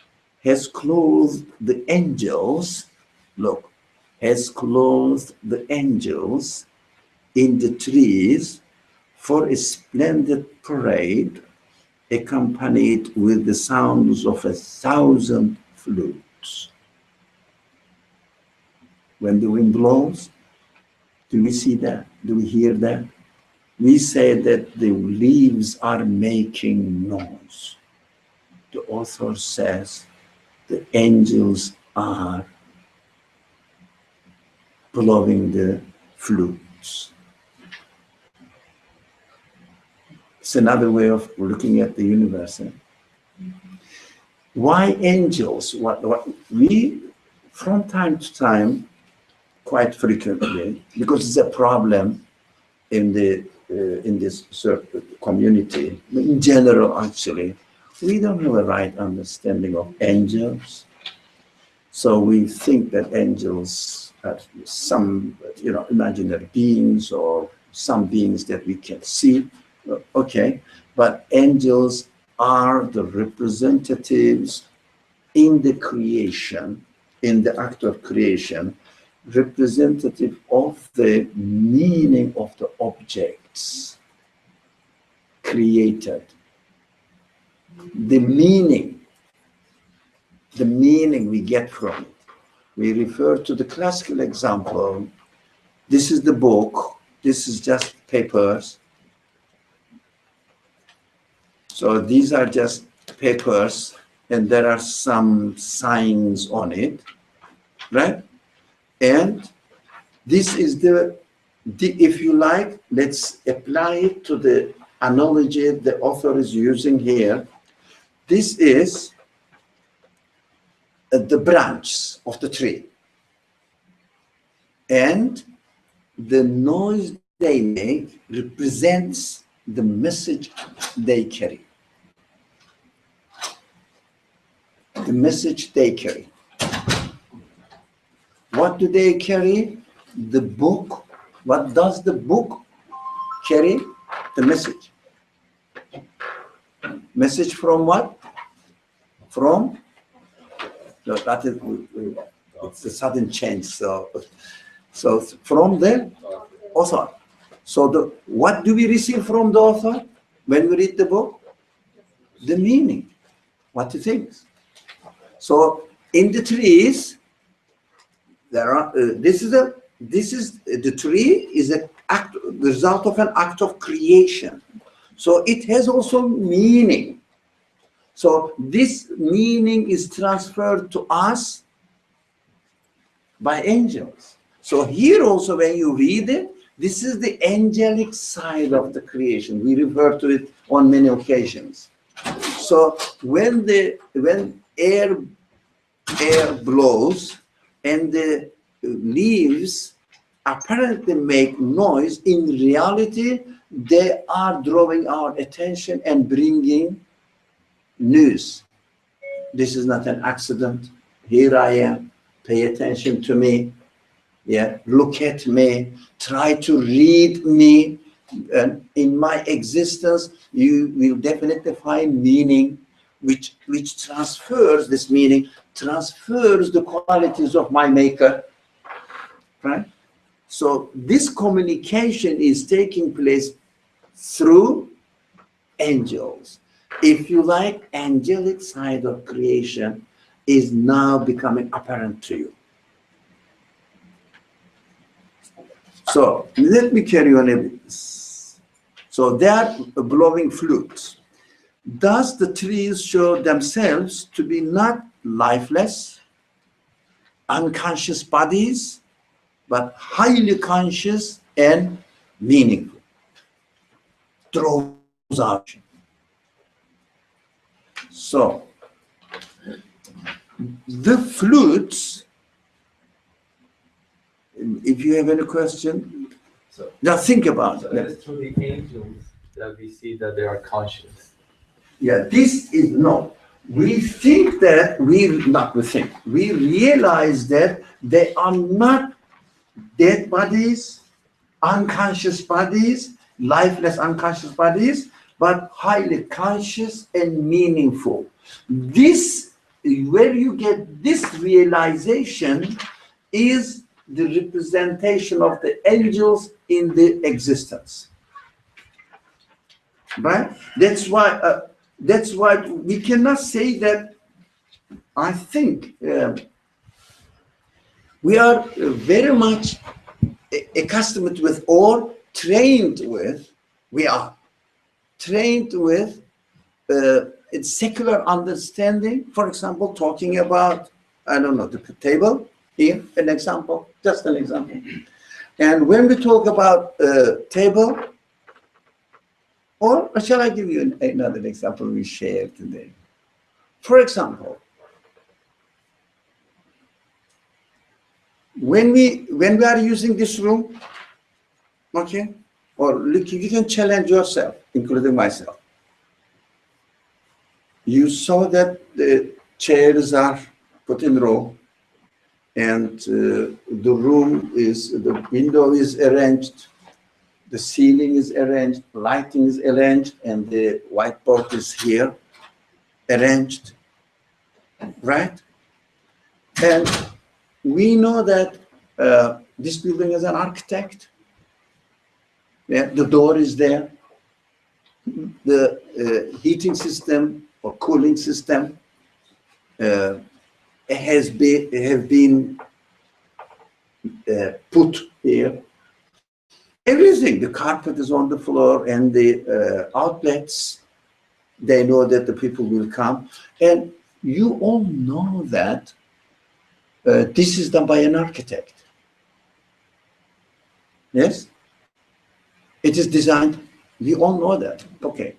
has clothed the angels, look, has clothed the angels in the trees for a splendid parade accompanied with the sounds of 1,000 flutes. When the wind blows, do we see that? Do we hear that? We say that the leaves are making noise. The author says the angels are blowing the flutes. It's another way of looking at the universe. Why angels? What we, from time to time, quite frequently, because it's a problem in this certain community, in general, actually, we don't have a right understanding of angels. So we think that angels are some, imaginary beings or some beings that we can see. Okay, but angels are the representatives in the creation, in the act of creation, representative of the meaning of the objects created. The meaning we get from it. We refer to the classical example. This is the book. This is just papers. So these are just papers, and there are some signs on it, right? And this is if you like, let's apply it to the analogy the author is using here. This is the branch of the tree. And the noise they make represents the message they carry. The message they carry. What do they carry? The book. What does the book carry? The message. Message from what? From? No, that is, it's a sudden change. So from the author. So what do we receive from the author when we read the book? The meaning. What he thinks. So in the trees, there are. The tree is the result of an act of creation. So it has also meaning. So this meaning is transferred to us by angels. So here also, when you read it, this is the angelic side of the creation. We refer to it on many occasions. So when air blows and the leaves apparently make noise, in reality, they are drawing our attention and bringing news. This is not an accident. Here I am. Pay attention to me. Yeah, look at me. Try to read me. And in my existence, you will definitely find meaning, which transfers this meaning, transfers the qualities of my maker. Right? So this communication is taking place through angels. If you like, angelic side of creation is now becoming apparent to you. So let me carry on a bit. So they are blowing flutes. Thus the trees show themselves to be not lifeless, unconscious bodies, but highly conscious and meaningful. Draws out. So the flutes, if you have any question, so now think about it it. is through the angels that we see that they are conscious. Yeah, this is no. We think that we realize that they are not dead bodies, unconscious bodies, lifeless unconscious bodies, but highly conscious and meaningful. This, where you get this realization, is the representation of the angels in the existence. Right? That's why we cannot say that. I think we are very much accustomed with or trained with. We are trained with its secular understanding. For example, talking about, I don't know, the table. Here, an example, just an example. And when we talk about table, or shall I give you another example we shared today? For example, when we are using this room, okay, or look, you can challenge yourself, including myself. You saw that the chairs are put in row, and the window is arranged, the ceiling is arranged, lighting is arranged, and the whiteboard is here arranged, right? And we know that this building is an architect. Yeah, the door is there. The heating system or cooling system have been put here. Everything, the carpet is on the floor, and the outlets, they know that the people will come. And you all know that this is done by an architect. Yes? It is designed, we all know that. Okay.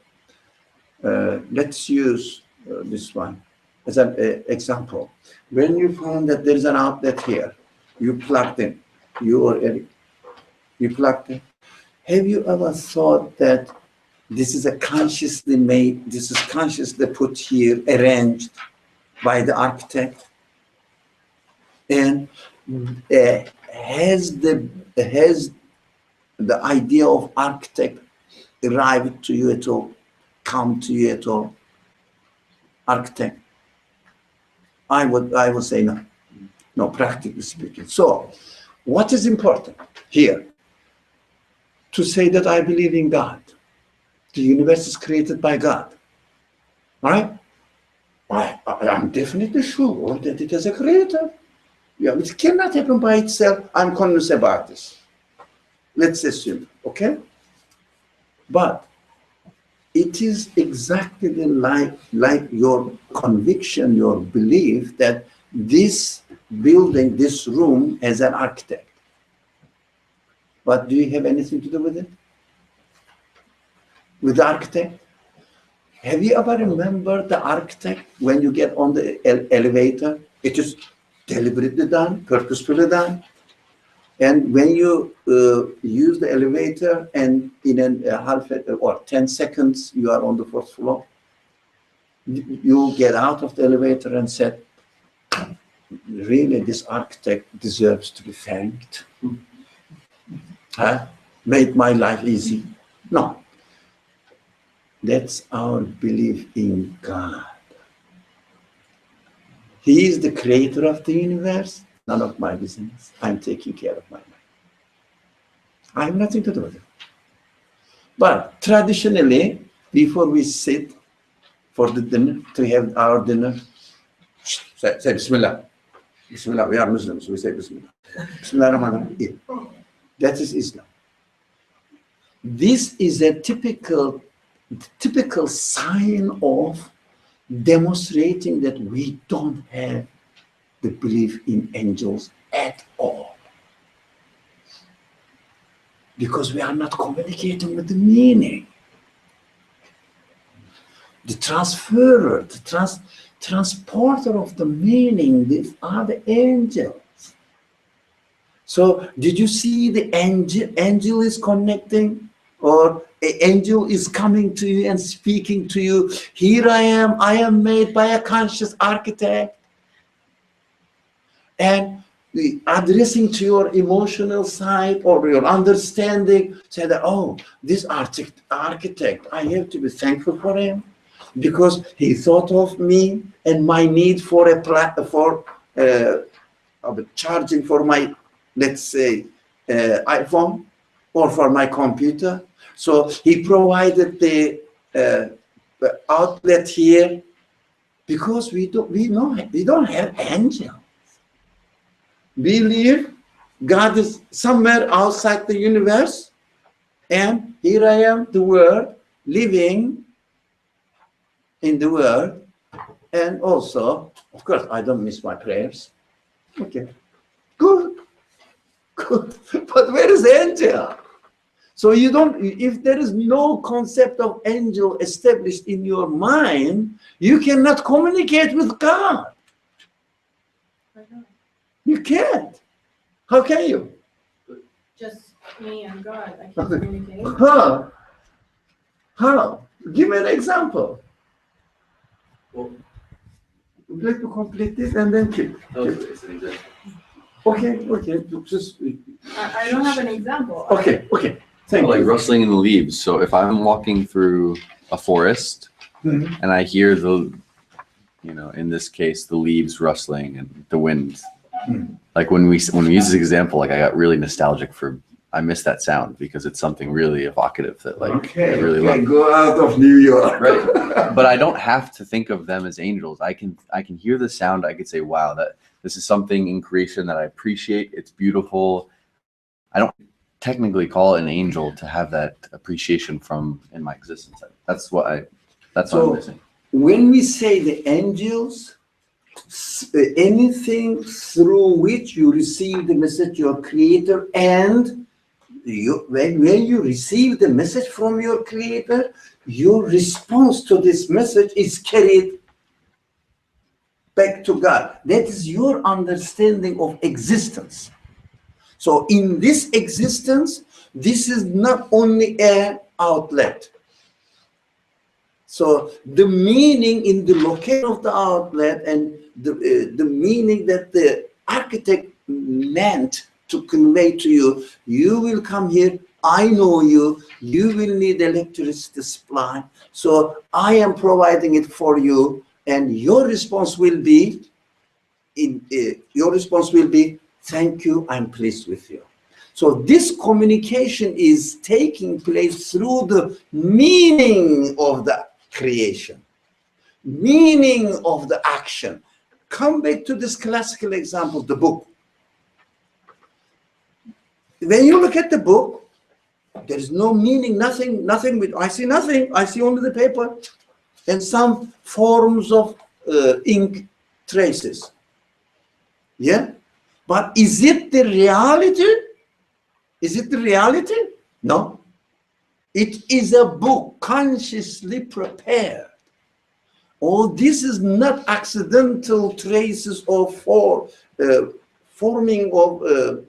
Let's use this one. as an example, when you found that there is an outlet here, you plugged in, you plugged in. Have you ever thought that this is a consciously made, this is consciously put here, arranged by the architect? And has the idea of architect arrived to you at all, come to you at all? Architect? I would say no. No, practically speaking. So, what is important here? To say that I believe in God. The universe is created by God. All right? I'm definitely sure that it has a creator. Yeah, it cannot happen by itself. I'm convinced about this. Let's assume, okay? But it is exactly like your conviction, your belief that this building, this room has an architect. But do you have anything to do with it? With the architect? Have you ever remembered the architect when you get on the elevator? It is deliberately done, purposefully done. And when you use the elevator and in a half or 10 seconds, you are on the fourth floor, you get out of the elevator and said, really, this architect deserves to be thanked. Made my life easy. No. That's our belief in God. He is the creator of the universe. None of my business. I'm taking care of my life. I have nothing to do with it. But traditionally, before we sit for the dinner, to have our dinner, say Bismillah. Bismillah, we are Muslims, we say Bismillah. Bismillah ar-Rahman ar-Rahim. That is Islam. This is a typical sign of demonstrating that we don't have the belief in angels at all. Because we are not communicating with the meaning. The transferer, the transporter of the meaning, these are the angels. So did you see the angel is connecting, or an angel is coming to you and speaking to you? Here I am made by a conscious architect. And addressing to your emotional side or your understanding, say that, oh, this architect, I have to be thankful for him because he thought of me and my need for charging for my, let's say, iPhone or for my computer. So he provided the outlet here because we don't have angels. We believe God is somewhere outside the universe, and here I am, the world, living in the world, and also, of course, I don't miss my prayers. Okay, good. But where is the angel? So you don't, if there is no concept of angel established in your mind, you cannot communicate with God. You can't. How can you? Just me and God. I can't communicate. How? Give me an example. Well, Let me complete this and then keep. it's an example. Okay. Just. I don't have an example. Okay. Thank Like you. rustling in the leaves. So if I'm walking through a forest and I hear the, in this case, the leaves rustling and the wind. Like when we use this example, like I got really nostalgic I miss that sound because it's something really evocative that I really love. Go out of New York. Right. But I don't have to think of them as angels. I can hear the sound. I could say, wow, that this is something in creation that I appreciate. It's beautiful. I don't technically call it an angel to have that appreciation in my existence. That's what I'm missing. When we say the angels, anything through which you receive the message your creator, and when you receive the message from your creator, your response to this message is carried back to God. That is your understanding of existence. So in this existence, this is not only an outlet. So the meaning in the location of the outlet and the meaning that the architect meant to convey to you, you will come here, I know you, you will need electricity supply, so I am providing it for you, and your response will be, thank you, I'm pleased with you. So this communication is taking place through the meaning of the creation, meaning of the action. Come back to this classical example, the book. When you look at the book, there is no meaning, nothing with, I see nothing, I see only the paper and some forms of ink traces. Yeah? But is it the reality? Is it the reality? No. It is a book consciously prepared. Oh, this is not accidental traces of forming of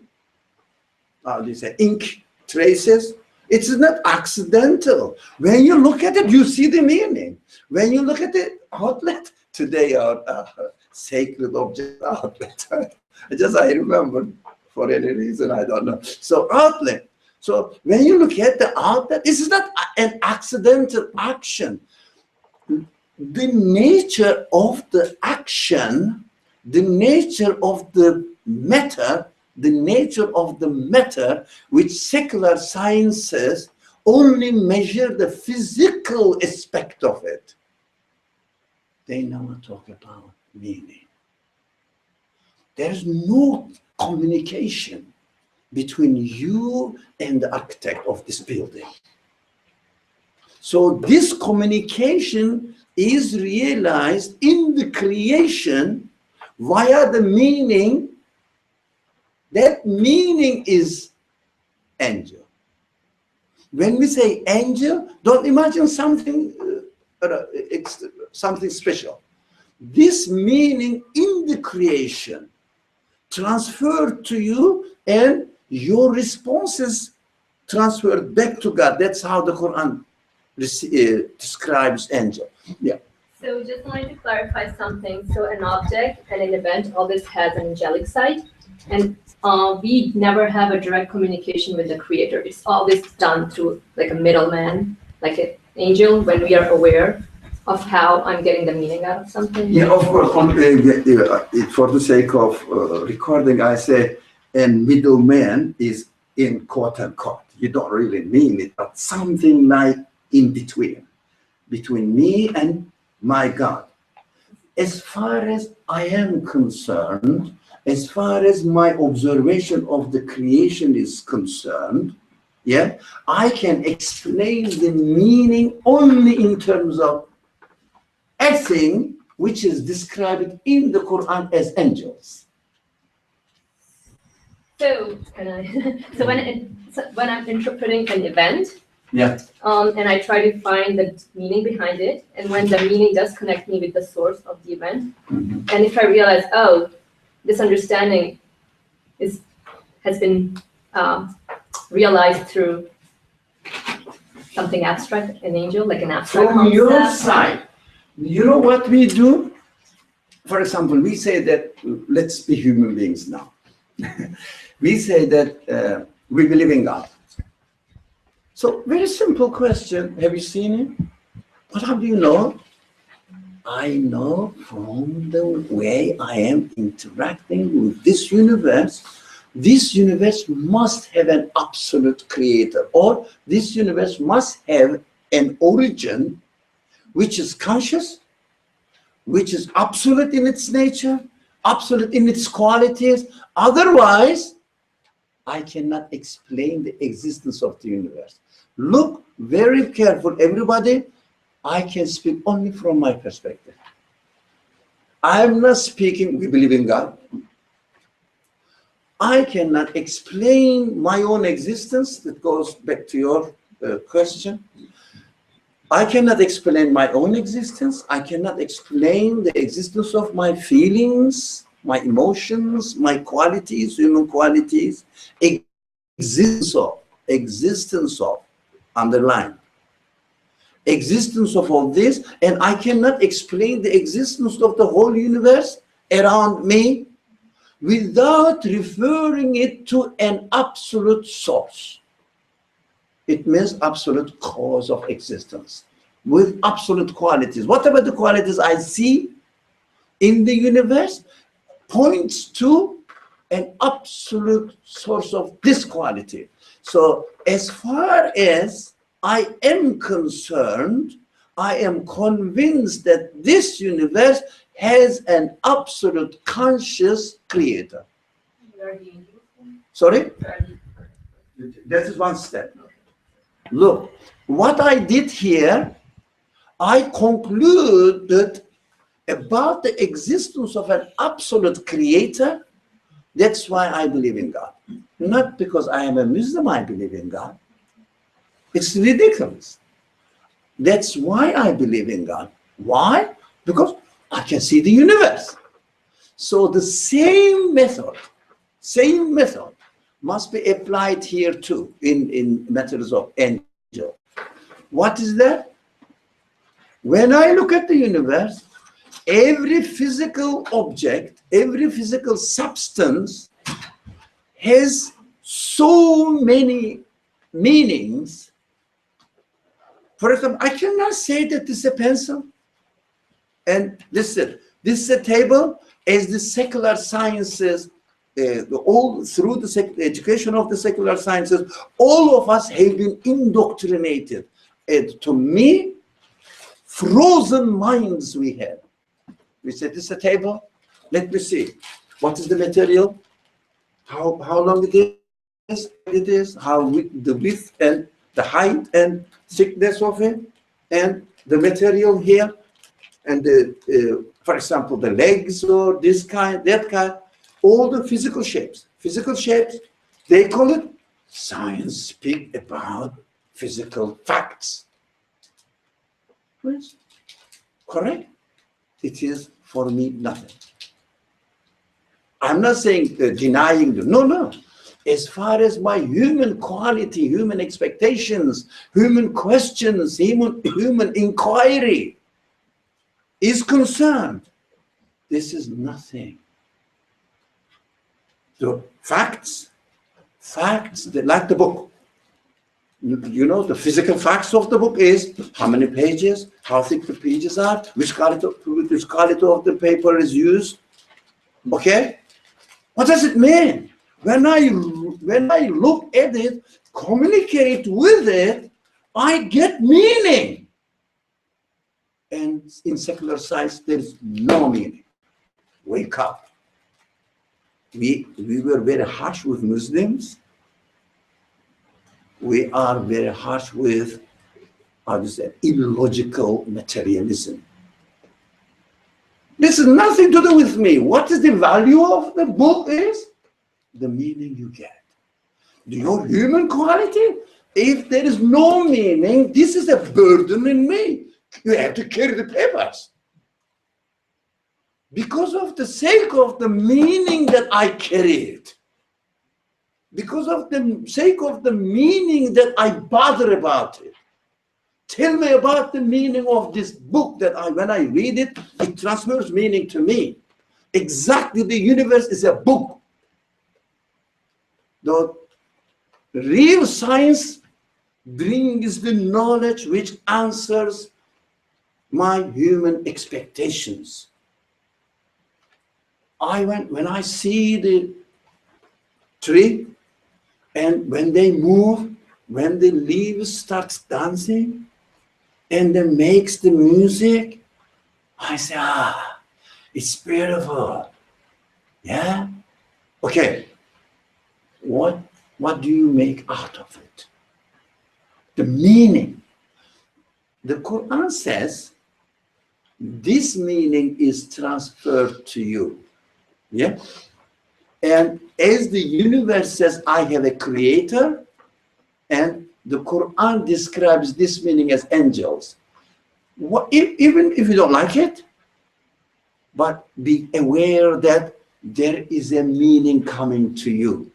how do you say, ink traces. It's not accidental. When you look at it, you see the meaning. When you look at the outlet, today our sacred object outlet. I remember for any reason, I don't know. So outlet. So when you look at the outlet, this is not an accidental action. The nature of the action, the nature of the matter, which secular sciences only measure the physical aspect of it. They never talk about meaning. There's no communication between you and the architect of this building. So this communication is realized in the creation via the meaning. That meaning is angel. When we say angel, don't imagine something special. This meaning in the creation transferred to you, and your responses transferred back to God. That's how the Quran describes angel. Yeah. So just wanted to clarify something. So an object and an event always has an angelic side, and we never have a direct communication with the creator. It's always done through like a middleman, like an angel, when we are aware of how I'm getting the meaning out of something. Yeah, of course. For the sake of recording, I say, and middleman is in quote unquote. You don't really mean it, but something like in between me and my God. As far as I am concerned, as far as my observation of the creation is concerned, yeah, I can explain the meaning only in terms of a thing which is described in the Quran as angels. So, so when I'm interpreting an event, yeah, and I try to find the meaning behind it, and when the meaning does connect me with the source of the event, and if I realize, oh, this understanding has been realized through something abstract, an angel, like an abstract from concept. your side, you know what we do? For example, we say that, let's be human beings now. We say that we believe in God. So very simple question, have you seen him? But how do you know? I know from the way I am interacting with this universe. This universe must have an absolute creator, or this universe must have an origin which is conscious, which is absolute in its nature, absolute in its qualities. Otherwise, I cannot explain the existence of the universe. Look very careful, everybody. I can speak only from my perspective. I'm not speaking, we believe in God. I cannot explain my own existence. That goes back to your question. I cannot explain my own existence. I cannot explain the existence of my feelings, my emotions, my qualities, human qualities, existence of, underline, existence of all this, and I cannot explain the existence of the whole universe around me without referring it to an absolute source. It means absolute cause of existence with absolute qualities. Whatever the qualities I see in the universe points to an absolute source of this quality. So as far as I am concerned, I am convinced that this universe has an absolute conscious creator. Sorry? That is one step. Look, what I did here, I concluded about the existence of an absolute creator. That's why I believe in God. Not because I am a Muslim, I believe in God. It's ridiculous. That's why I believe in God. Why? Because I can see the universe. So the same method must be applied here too in matters of angel. What is that? When I look at the universe, every physical object, every physical substance has so many meanings. For example, I cannot say that this is a pencil. And listen, this is a table. As the secular sciences, all through the education of the secular sciences, all of us have been indoctrinated. And to me, frozen minds we have. We said, this is a table. Let me see. What is the material? How long it is? How the width and the height and thickness of it, and the material here, and the, for example, the legs or this kind, that kind, all the physical shapes. Physical shapes, they call it science. Speak about physical facts. Yes. Correct? It is for me nothing. I'm not saying denying them. No. As far as my human quality, human expectations, human questions, human inquiry is concerned, this is nothing. So facts, like the book. You know, the physical facts of the book is how many pages, how thick the pages are, which quality of the paper is used. Okay? What does it mean? When I look at it, communicate with it, I get meaning. And in secular science, there is no meaning. Wake up. We were very harsh with Muslims. We are very harsh with, how do you say, illogical materialism. This has nothing to do with me. What is the value of the book is? The meaning you get. Your human quality, if there is no meaning, this is a burden in me. You have to carry the papers. Because of the sake of the meaning that I carry it. Because of the sake of the meaning that I bother about it. Tell me about the meaning of this book that when I read it, it transfers meaning to me. Exactly, the universe is a book. The real science brings the knowledge which answers my human expectations. When I see the tree, and when they move, when the leaves start dancing, and then makes the music, I say, it's beautiful. Yeah? Okay. What do you make out of it? The meaning. The Quran says, this meaning is transferred to you. Yeah? And as the universe says, I have a creator, and the Quran describes this meaning as angels. Even if you don't like it, but be aware that there is a meaning coming to you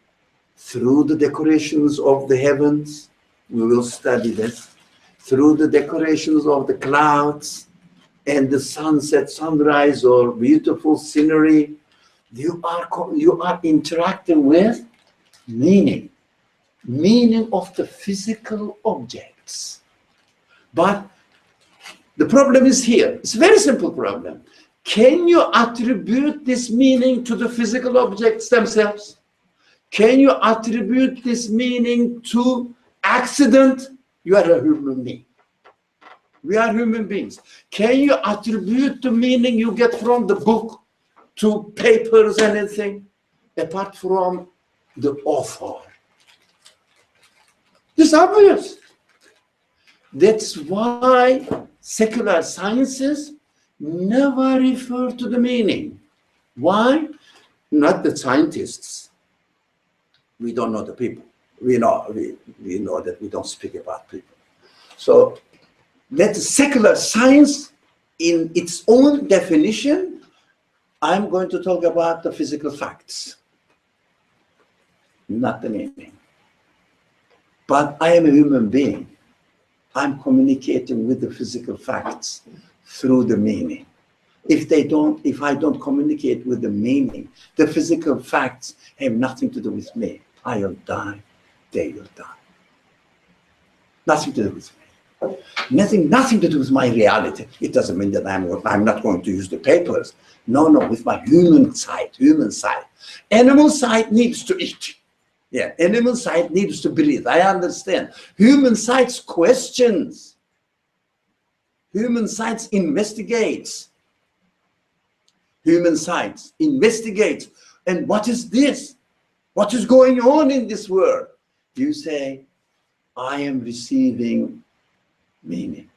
through the decorations of the heavens. We will study this. Through the decorations of the clouds and the sunset, sunrise, or beautiful scenery, you are interacting with meaning of the physical objects. But the problem is here. It's a very simple problem. Can you attribute this meaning to the physical objects themselves? Can you attribute this meaning to accident? You are a human being. We are human beings. Can you attribute the meaning you get from the book to papers and anything, apart from the author? It's obvious. That's why secular sciences never refer to the meaning. Why? Not the scientists. We don't know the people. We know that we don't speak about people. So that's secular science in its own definition. I'm going to talk about the physical facts, not the meaning. But I am a human being. I'm communicating with the physical facts through the meaning. If I don't communicate with the meaning, the physical facts have nothing to do with me. I will die, they will die. Nothing to do with me. Nothing to do with my reality. It doesn't mean that I'm not going to use the papers. No, with my human side. Animal side needs to eat. Yeah, animal side needs to breathe. I understand. Human sides questions. Human sides investigates. Human sides investigates. And what is this? What is going on in this world? You say, I am receiving meaning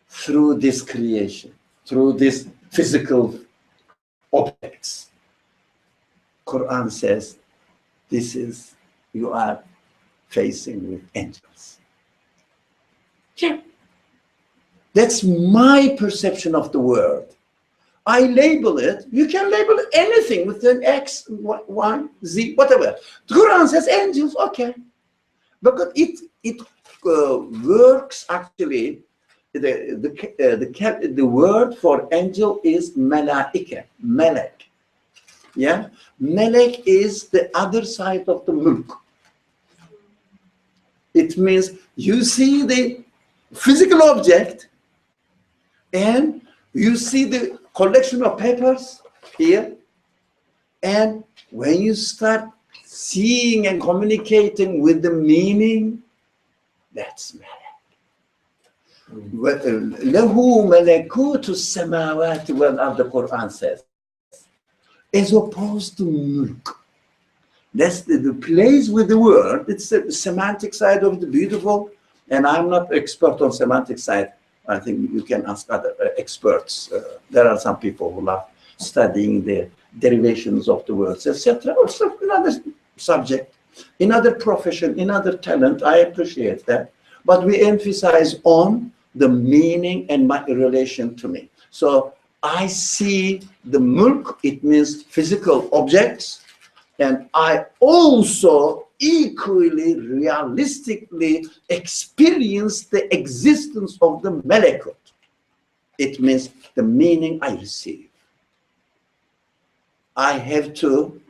through this creation, through these physical objects. Quran says, you are facing with angels. Yeah. That's my perception of the world. I label it. You can label anything with an X, Y, Z, whatever. The Quran says angels, okay. Because it works actually. The word for angel is malaika, malak. Yeah, malak is the other side of the mulk. It means you see the physical object and you see the collection of papers here, and when you start seeing and communicating with the meaning, that's malak. له ملكوت السماوات والأرض, the Quran says, as opposed to mulk. That's the place with the word. It's the semantic side of the beautiful, and I'm not expert on semantic side. I think you can ask other experts. There are some people who love studying the derivations of the words, etc. Also another subject, another profession, another talent. I appreciate that. But we emphasize on the meaning and my relation to me. So I see the mulk, it means physical objects, and I also equally realistically experience the existence of the malakut. It means the meaning I receive. I have to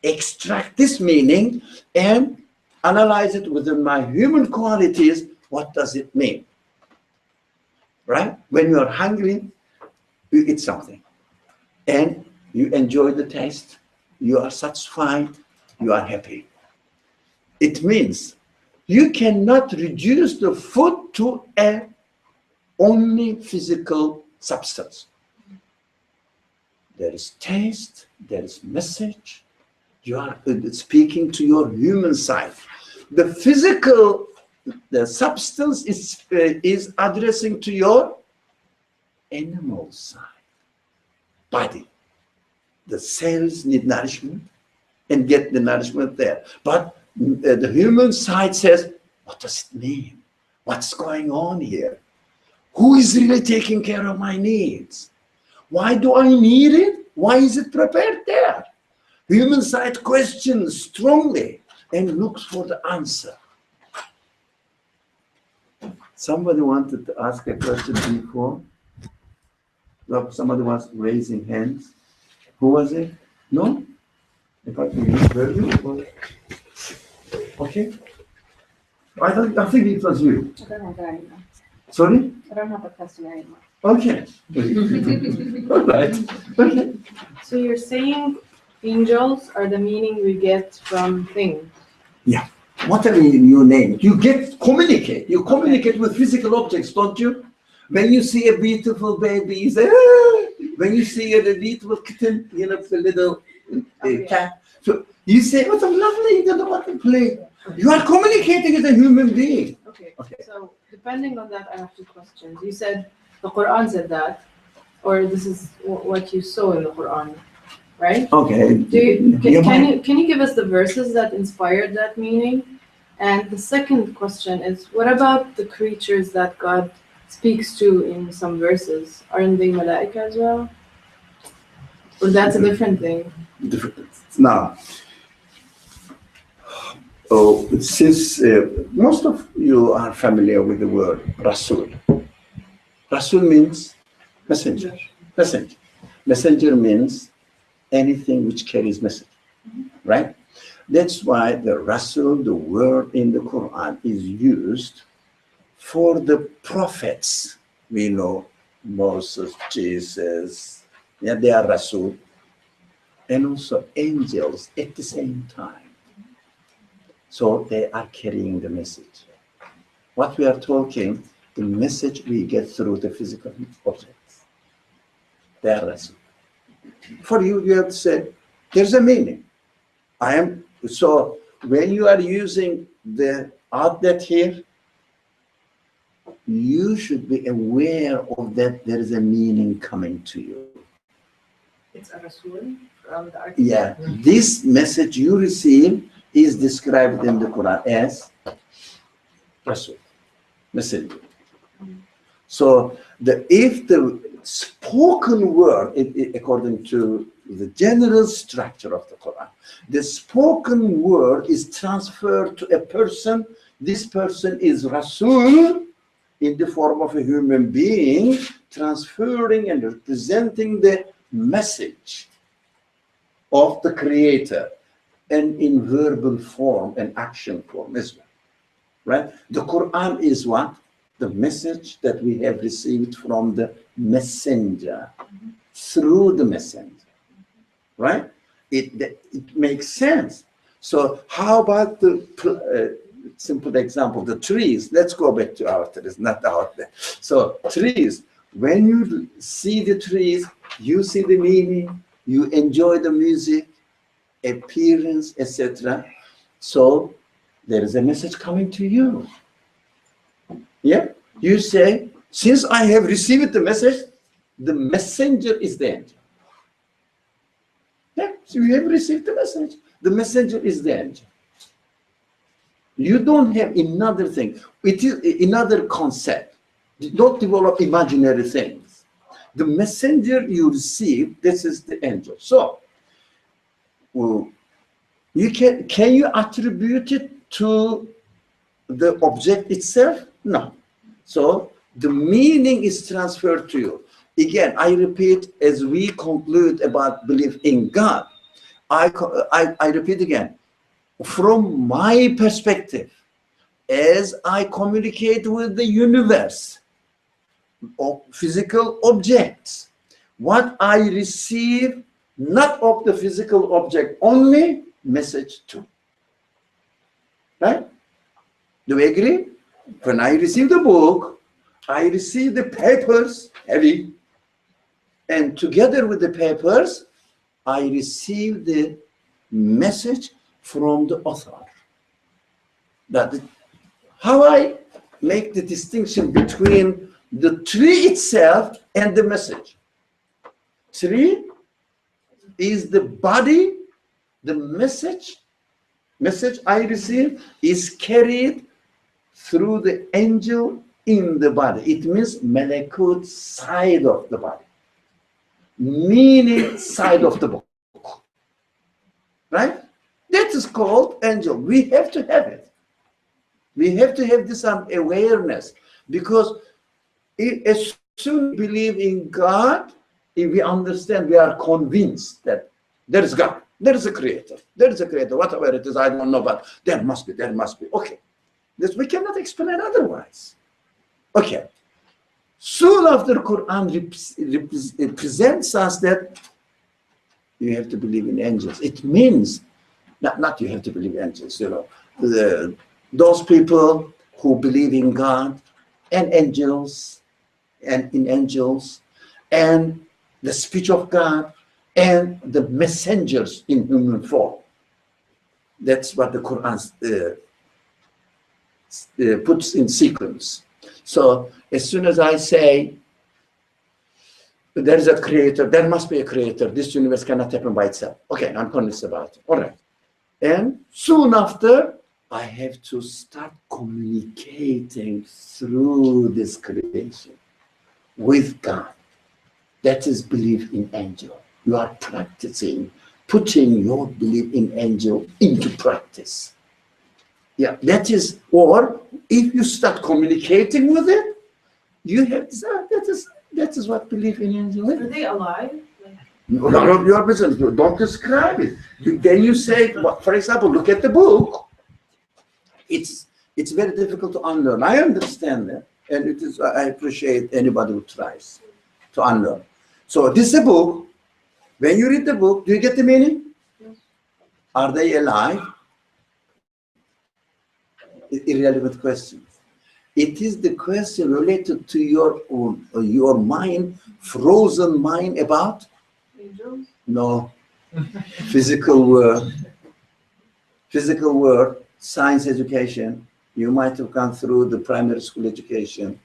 extract this meaning and analyze it within my human qualities. What does it mean? Right? When you are hungry, you eat something and you enjoy the taste, you are satisfied, you are happy. It means you cannot reduce the food to a only physical substance. There is taste, there is message. You are speaking to your human side. The physical, the substance is addressing to your animal side, body. The cells need nourishment and get the nourishment there. But the human side says, what does it mean? What's going on here? Who is really taking care of my needs? Why do I need it? Why is it prepared there? Human side questions strongly and looks for the answer. Somebody wanted to ask a question before. Look, somebody was raising hands. Who was it? No? If I can hear you. Okay. I think it was you. I don't have that anymore. Sorry? I don't have a question anymore. Okay. All right. Okay. So you're saying angels are the meaning we get from things. Whatever you name it, you communicate. You communicate with physical objects, don't you? When you see a beautiful baby, you say, ah! When you see a beautiful kitten, the little cat, so you say, what a lovely, what to play. You are communicating as a human being. Okay. Okay. So depending on that, I have two questions. You said the Quran said that, or this is what you saw in the Quran, right? Okay. Can you give us the verses that inspired that meaning? And the second question is, what about the creatures that God speaks to in some verses? Aren't they malaika as well? Or that's a different thing? Now, since most of you are familiar with the word Rasul. Rasul means messenger. Messenger. Messenger means anything which carries message, right? That's why the Rasul, the word in the Quran, is used for the prophets. We know Moses, Jesus, yeah, they are Rasul, and also angels at the same time. So they are carrying the message. What we are talking, the message we get through the physical objects. They are Rasul. For you, you have to say, there's a meaning. So when you are using the outlet here, you should be aware of that there is a meaning coming to you. It's a Rasul from the architect. Yeah, this message you receive is described in the Quran as Rasul, messenger. So if the spoken word, according to the general structure of the Quran, the spoken word is transferred to a person. This person is Rasul in the form of a human being, transferring and representing the message of the Creator, and in verbal form and action form as well, right? The Quran is what? The message that we have received from the messenger, through the messenger, right? It makes sense. So how about the simple example, the trees? Let's go back to our trees, not out there. So trees, when you see the trees, you see the meaning, you enjoy the music, appearance, etc. So there is a message coming to you. Yeah, you say, since I have received the message, the messenger is the angel. Yeah, so you have received the message. The messenger is the angel. You don't have another thing. It is another concept. Don't develop imaginary things. The messenger you receive, this is the angel. So, you can you attribute it to the object itself? No. So the meaning is transferred to you. Again, I repeat, as we conclude about belief in God, I repeat again, from my perspective, as I communicate with the universe of physical objects, what I receive, not of the physical object only, message too. Right? Do we agree? When I receive the book, I receive the papers, heavy, and together with the papers, I receive the message from the author. How I make the distinction between the tree itself and the message. Tree is the body, the message I receive is carried through the angel in the body. It means malakut side of the body. Meaning side of the book. Right? That is called angel. We have to have it. We have to have this awareness, because as soon as we believe in God, if we understand, we are convinced that there is God, there is a creator, whatever it is, I don't know, but there must be. Okay. This we cannot explain otherwise. Okay. Soon after Quran presents us that you have to believe in angels. It means not you have to believe in angels, those people who believe in God and angels and in angels and the speech of God and the messengers in human form. That's what the Quran puts in sequence. So as soon as I say there is a creator, there must be a creator, this universe cannot happen by itself. Okay, I'm convinced about it. All right. And soon after, I have to start communicating through this creation with God. That is belief in angel. You are practicing, putting your belief in angel into practice. Yeah, that is, or if you start communicating with it, you have that is what belief in angel is. Are they alive? None of your business. Don't describe it. Then you say, for example, look at the book. It's very difficult to unlearn. I understand that, and it is. I appreciate anybody who tries to unlearn. So this is a book. When you read the book, do you get the meaning? Yes. Are they alive? Irrelevant question. It is the question related to your mind, frozen mind about. Angels? No. Physical world, science education. You might have gone through the primary school education.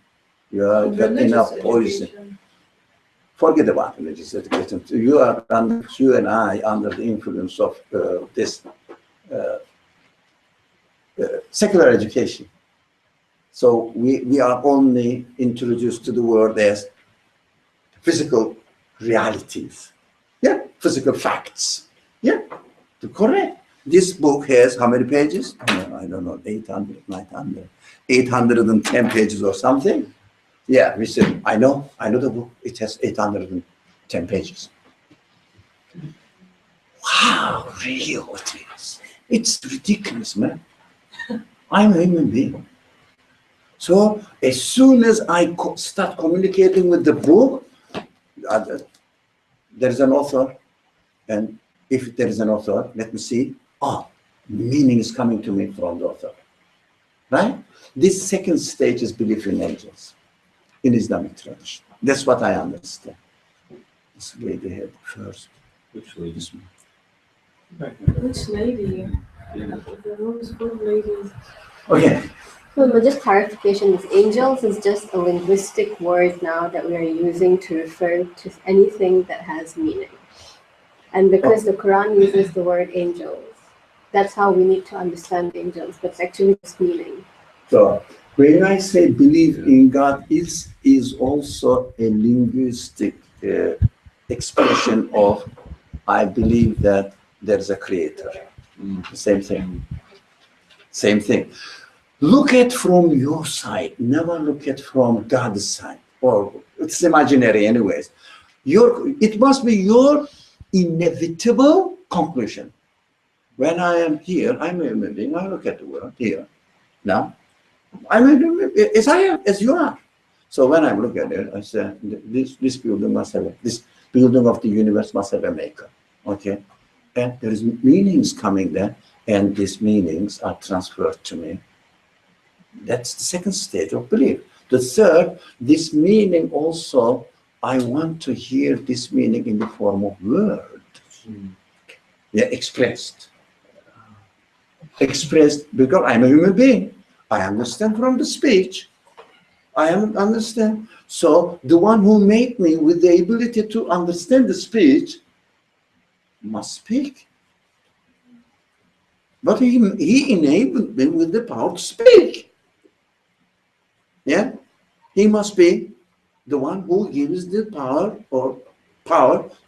You have got enough poison. Education. Forget about religious education. You and I under the influence of this secular education. So we are only introduced to the world as physical realities. Yeah, physical facts. Yeah, correct. This book has how many pages? I don't know, 800, 900, 810 pages or something. Yeah, we said, I know the book. It has 810 pages. Wow, really what it is. It's ridiculous, man. I'm a human being. So as soon as I start communicating with the book, there's an author, and if there is an author, let me see. Meaning is coming to me from the author, right? This second stage is belief in angels in Islamic tradition. That's what I understand. This lady had first. Which lady? This one. Which lady? The room is full of ladies. Okay. Well, just clarification, is angels is just a linguistic word now that we are using to refer to anything that has meaning. And because the Quran uses the word angels, that's how we need to understand angels, but it's actually just meaning. So when I say believe in God is also a linguistic expression of I believe that there's a creator. Same thing. Same thing. Look at from your side, never look at from God's side. Or it's imaginary anyways. It must be your inevitable conclusion. When I am here, I'm a human being, I look at the world here. Now, I'm a human being, as I am, as you are. So when I look at it, I say, this building must have, this building of the universe must have a maker, okay? And there is meanings coming there, and these meanings are transferred to me. That's the second stage of belief. The third, this meaning also, I want to hear this meaning in the form of word. Yeah, expressed. Expressed because I'm a human being. I understand from the speech. I understand. So the one who made me with the ability to understand the speech must speak. But he enabled me with the power to speak. Yeah? He must be the one who gives the power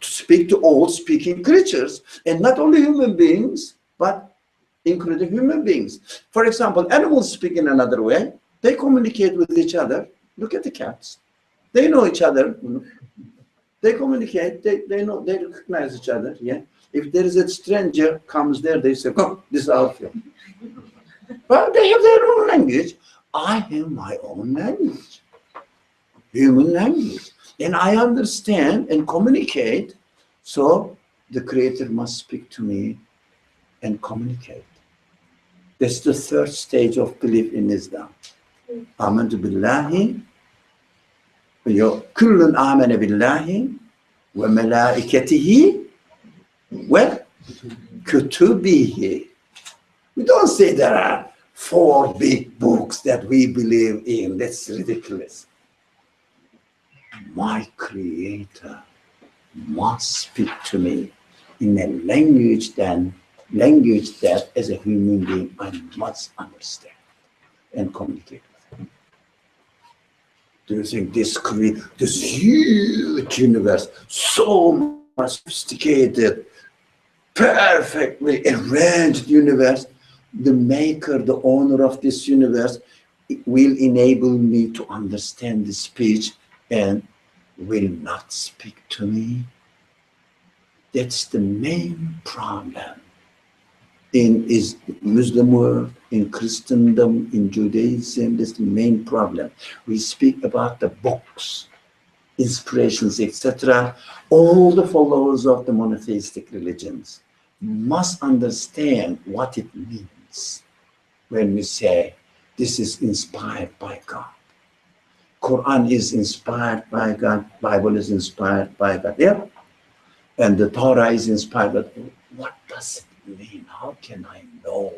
to speak to all speaking creatures, and not only human beings, but including human beings. For example, animals speak in another way. They communicate with each other. Look at the cats. They know each other. They communicate. They know. They recognize each other. Yeah. If there is a stranger comes there, they say, "Come, this is our field." But they have their own language. I have my own language, human language, and I understand and communicate. So the Creator must speak to me and communicate. That's the third stage of belief in Islam. Amantu billahi, kullun amana billahi wa malaikatihi wa kutubihi. We don't say there are 4 big books that we believe in. That's ridiculous. My Creator must speak to me in a language that as a human being I must understand and communicate with him. Do you think this huge universe, so much sophisticated, perfectly arranged universe, the maker, the owner of this universe will enable me to understand the speech and will not speak to me? That's the main problem in Muslim world, in Christendom, in Judaism. That's the main problem. We speak about the books, inspirations, etc. All the followers of the monotheistic religions must understand what it means when we say this is inspired by God. Quran is inspired by God. Bible is inspired by God. Yeah. And the Torah is inspired. But what does it mean? How can I know?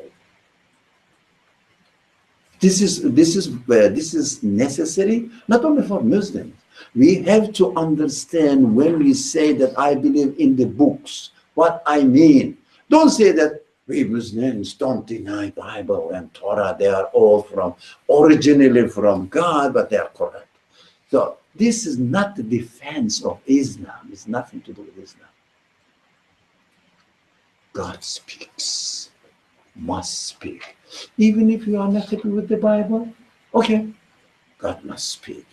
This is necessary not only for Muslims. We have to understand when we say that I believe in the books, what I mean. Don't say that we Muslims don't deny Bible and Torah. They are all originally from God, but they are correct. So this is not the defense of Islam. It's nothing to do with Islam. God speaks, must speak. Even if you are not happy with the Bible, okay, God must speak.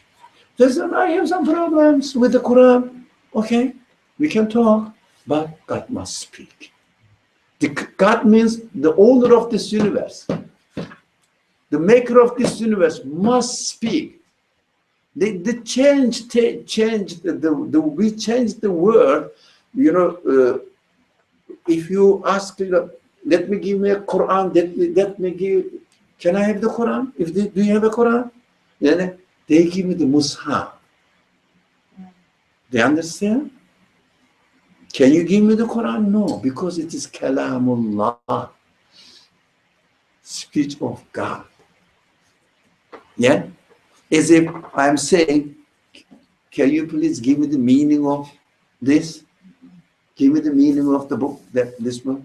I have some problems with the Quran. Okay, we can talk, but God must speak. God means the owner of this universe. The maker of this universe must speak. We changed the word. If you ask, let me give me a Quran. Let me give. Can I have the Quran? Do you have a Quran? Then they give me the Mushaf. They understand? Can you give me the Quran? No, because it is Kalamullah, speech of God. Yeah? As if I'm saying, can you please give me the meaning of this? Give me the meaning of the book, this book.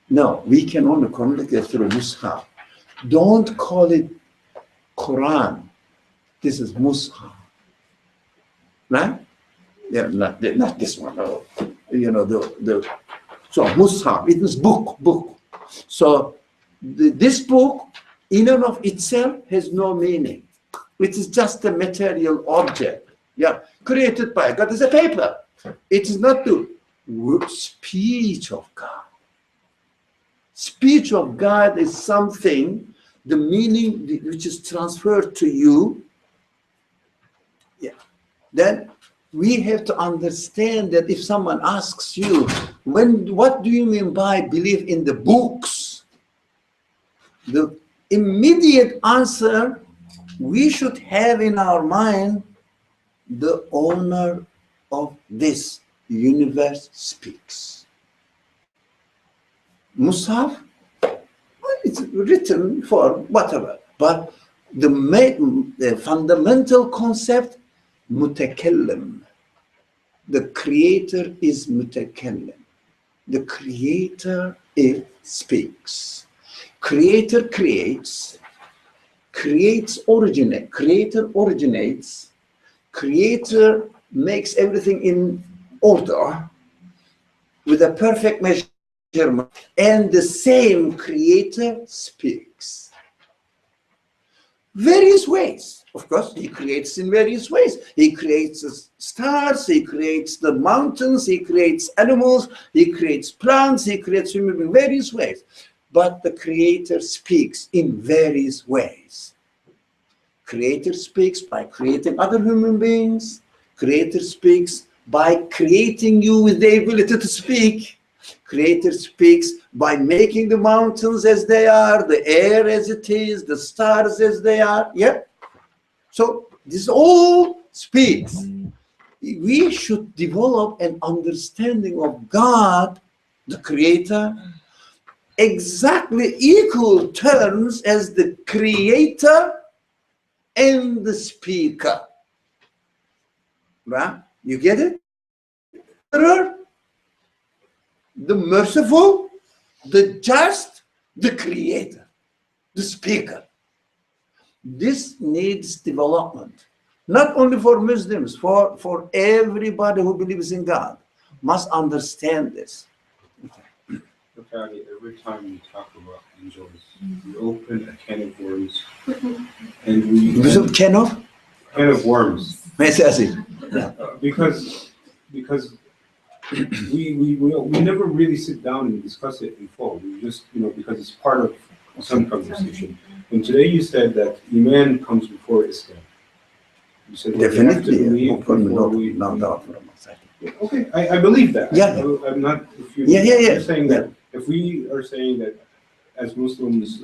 No, we can only communicate through Mushaf. Don't call it Quran. This is Mushaf. Right? Yeah, not this one. So Mushaf, it is book. So this book, in and of itself, has no meaning. It is just a material object. Yeah, created by God. It's a paper. It is not the speech of God. Speech of God is something, the meaning which is transferred to you. Yeah. Then we have to understand that if someone asks you, what do you mean by belief in the books? The immediate answer we should have in our mind, the owner of this universe speaks. Musaf, it's written for whatever, but the fundamental concept, mutakallim. The Creator is mutakallim. The Creator speaks. Creator creates. creator originates, creator makes everything in order with a perfect measurement, and the same creator speaks. Various ways. Of course, he creates in various ways. He creates the stars, he creates the mountains, he creates animals, he creates plants, he creates human beings in various ways. But the creator speaks in various ways. Creator speaks by creating other human beings. Creator speaks by creating you with the ability to speak. Creator speaks by making the mountains as they are, the air as it is, the stars as they are. Yeah. So this all speaks. We should develop an understanding of God, the creator, exactly equal terms as the creator and the speaker. Right? You get it? The merciful, the just, the creator, the speaker. This needs development, not only for Muslims, for everybody who believes in God, must understand this. Okay, every time we talk about angels, we open a can of worms, and we Can of? can of worms. Yeah. Because we never really sit down and discuss it in full. We just, because it's part of some conversation. And today you said that Iman comes before Islam. You said that we have to Definitely. believe before we- No doubt from my side. Okay, I believe that. Yeah. I'm not refuting. Yeah. I'm just saying that if we are saying that as Muslims,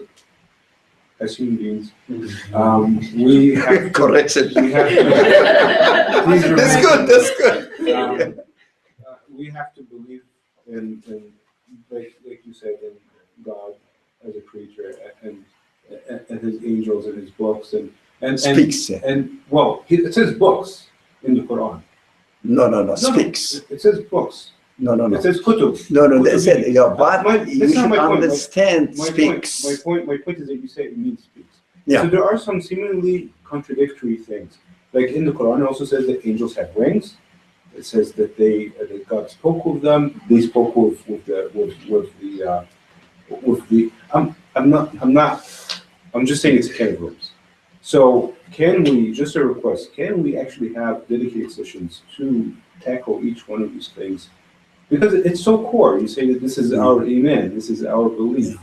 as human beings, we have to, Correction. we have to, please That's remember, good. That's good. we have to believe in like you said, in God as a creature and his angels and his books and Speaks. and well, it says books in the Quran. No. Speaks. It says books. No. It says kutub. No. They said, but you that's not should my point. understand My speaks. point is that you say it means speaks. Yeah. So there are some seemingly contradictory things. Like in the Quran, it also says that angels have wings. It says that that God spoke with them. They spoke with the. I'm just saying it's a can of worms. So can we, just a request, can we actually have dedicated sessions to tackle each one of these things? Because it's so core. You say that this is our iman, this is our belief.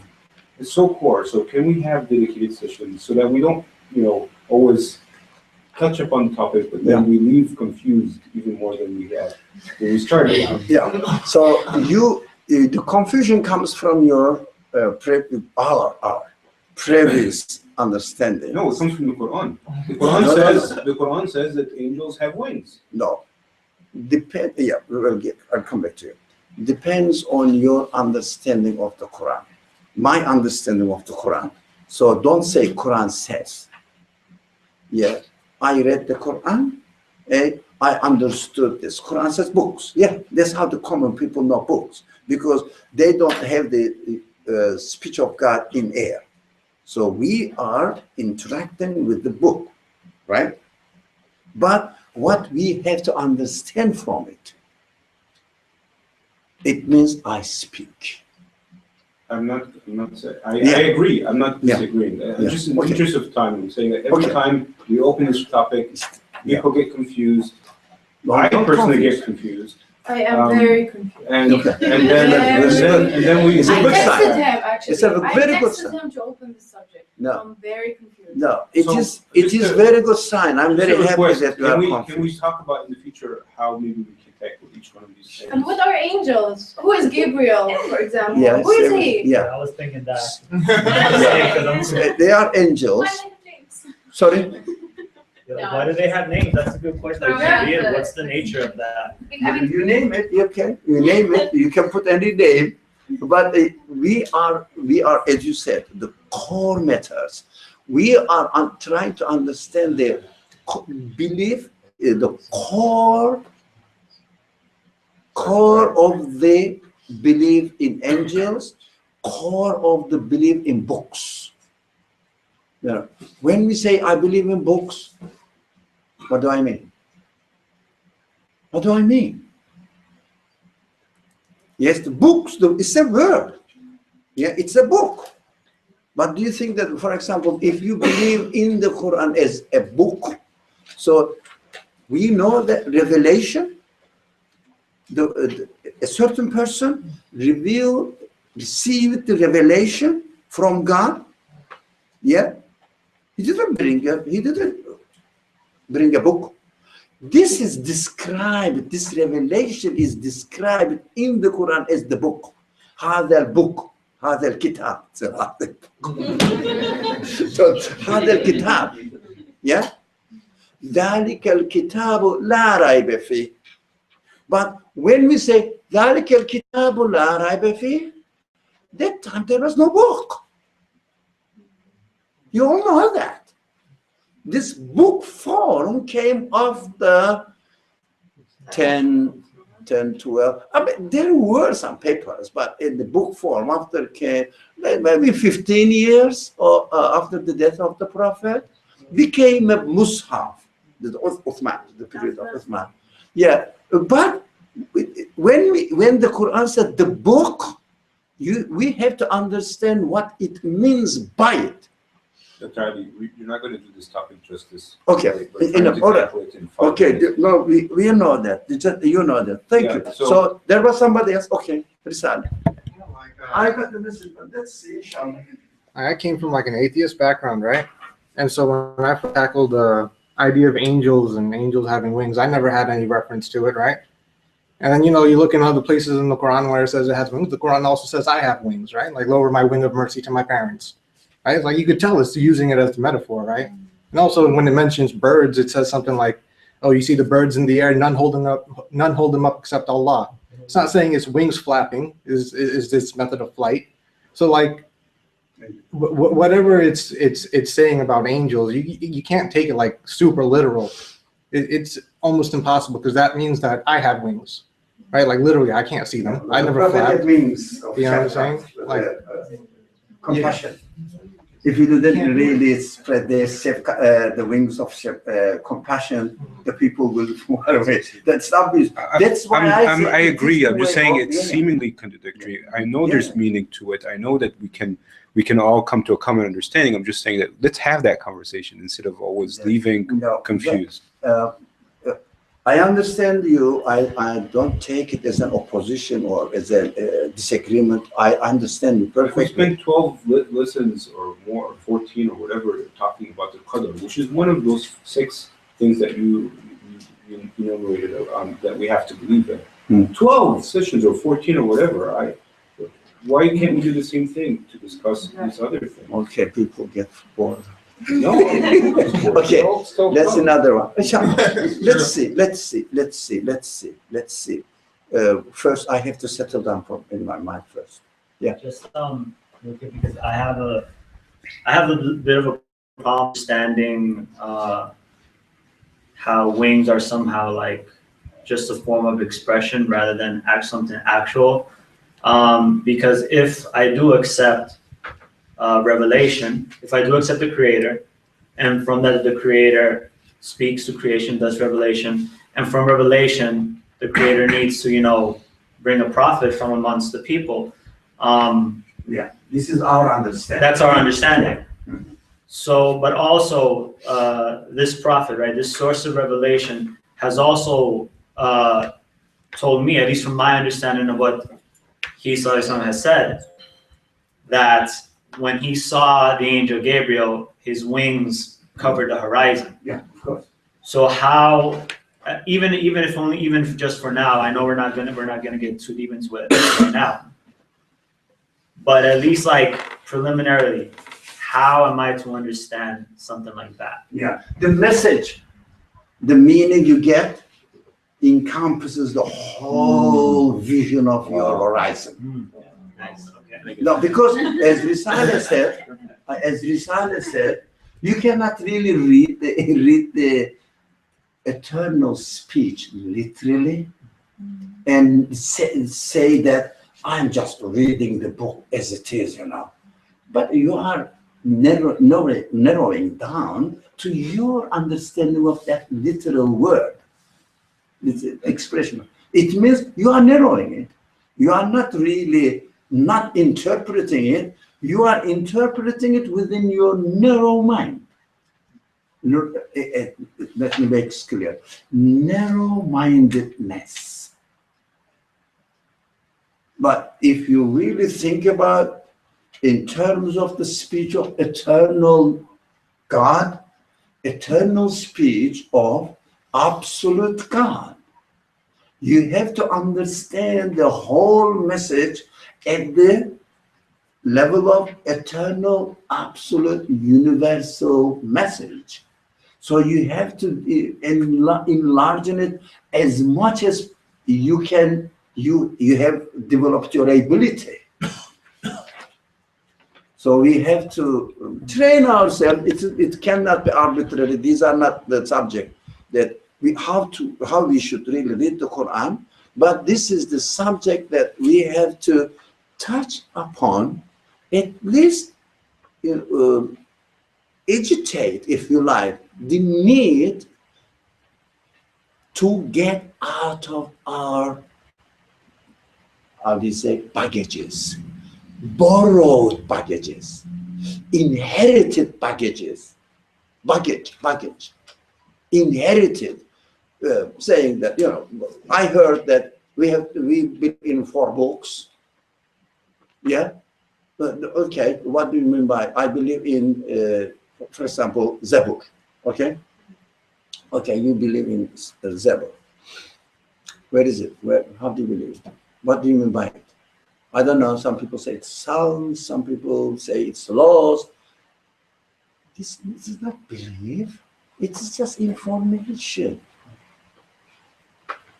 It's so core. So can we have dedicated sessions so that we don't, always touch upon the topic, but then we leave confused even more than we had when we started out. Yeah. So the confusion comes from your our previous understanding. No, it comes from the Quran. The Quran says that angels have wings. No. I'll come back to you. Depends on your understanding of the Quran. My understanding of the Quran. So don't say Quran says. Yeah, I read the Quran and I understood this. Quran says books. Yeah, that's how the common people know books, because they don't have the speech of God in air. So we are interacting with the book, right? But what we have to understand from it means I speak. I'm not saying, I agree, I'm not disagreeing. Just in the interest of time, I'm saying that every time we open this topic, people get confused. I personally get confused. I am very confused. And then we. It's a I good texted sign. him actually. It's a very good I sign. texted him to open the subject. No. I'm very confused. No, So, it is very good sign. I'm very happy request, that you are confused. Can we talk about in the future how maybe we can tackle each one of these things? And what are angels? Who is Gabriel, for example? Yes, Who is he? Yeah. I was thinking that. They are angels. Sorry? Why do they have names? That's a good question. What's the nature of that? You name it, okay. You name it. You can put any name. But we are, as you said, the core matters. We are trying to understand the belief, the core of the belief in angels, core of the belief in books. You know, when we say I believe in books, what do I mean? What do I mean? Yes, the books, it's a word. Yeah, it's a book. But do you think that, for example, if you believe in the Quran as a book, so we know that revelation, a certain person received the revelation from God. Yeah, he didn't bring a book. This is described. This revelation is described in the Quran as the book. هذا البوك هذا الكتاب. So هذا الكتاب. Yeah. ذلك الكتاب لا ريب فيه. But when we say ذلك الكتاب لا ريب فيه, that time there was no book. You all know that. This book form came after 10, 12. I mean, there were some papers, but in the book form after came maybe 15 years or after the death of the Prophet, became a mushaf, the Uthman, the period of Uthman. Yeah, but when the Quran said the book, we have to understand what it means by it. Dr. You're not going to do this topic justice. Okay, in order. Okay, no, we know that. You know that. Thank you. So there was somebody else. Okay, Risal. I got the message, but let's see. I came from like an atheist background, right? And so when I tackled the idea of angels and angels having wings, I never had any reference to it, right? And then, you know, you look in other places in the Quran where it says it has wings. The Quran also says I have wings, right? Like lower my wing of mercy to my parents. Right? Like you could tell it's using it as a metaphor, right? And also when it mentions birds, it says something like, oh, you see the birds in the air, none hold them up except Allah. It's not saying it's wings flapping is this method of flight. So like whatever it's saying about angels, you can't take it like super literal. It's almost impossible because that means that I have wings, right? Like literally I can't see them. I never flap. Wings. You know what I'm saying? Like compassion. If you didn't really spread the wings of compassion, the people will fly away. That's obvious. That's why I agree. I'm just saying it's seemingly contradictory. I know there's meaning to it. I know that we can all come to a common understanding. I'm just saying that let's have that conversation instead of always leaving confused. I understand you. I don't take it as an opposition or as a disagreement. I understand you perfectly. We spent 12 lessons or more, or 14 or whatever, talking about the qadr, which is one of those 6 things that you enumerated that we have to believe in. 12 sessions or 14 or whatever. Why can't we do the same thing to discuss these other things? Okay, people get bored. No. Okay, that's another one. Let's see. First, I have to settle down in my mind first. Yeah. Just because I have a bit of a problem understanding how wings are somehow like just a form of expression rather than something actual. Because if I do accept revelation, if I do accept the creator, and from that the creator speaks to creation, does revelation, and from revelation the creator needs to, you know, bring a prophet from amongst the people. Yeah, this is our understanding. That's our understanding. So, but also this prophet, right, this source of revelation has also told me, at least from my understanding of what he has said, that when he saw the angel Gabriel, his wings covered the horizon. Yeah, of course. So how, even just for now, I know we're not gonna get too deep into it right now, but at least like preliminarily, how am I to understand something like that? Yeah, the message, the meaning you get encompasses the whole vision of your horizon. Nice. Okay. No, because as Risale said, you cannot really read the eternal speech literally and say that I'm just reading the book as it is, you know. But you are narrowing down to your understanding of that literal word, this expression. It means you are narrowing it. You are not really not interpreting it. You are interpreting it within your narrow mind. Let me make it clear. Narrow-mindedness. But if you really think about in terms of the speech of eternal God, eternal speech of absolute God, you have to understand the whole message at the level of eternal, absolute, universal message. So you have to enlarge it as much as you can. You have developed your ability. So we have to train ourselves. It cannot be arbitrary. These are not the subject that how we should really read the Quran. But this is the subject that we have to touch upon, at least agitate, if you like, the need to get out of our, how do you say, baggages, borrowed baggages, inherited baggages, baggage, inherited, saying that, I heard that we believe in 4 books. Yeah, okay, what do you mean by, I believe in, for example, Zabur, okay? Okay, you believe in Zabur. Where is it? How do you believe? What do you mean by it? I don't know, some people say it's Psalms, some people say it's laws. This is not belief, it's just information.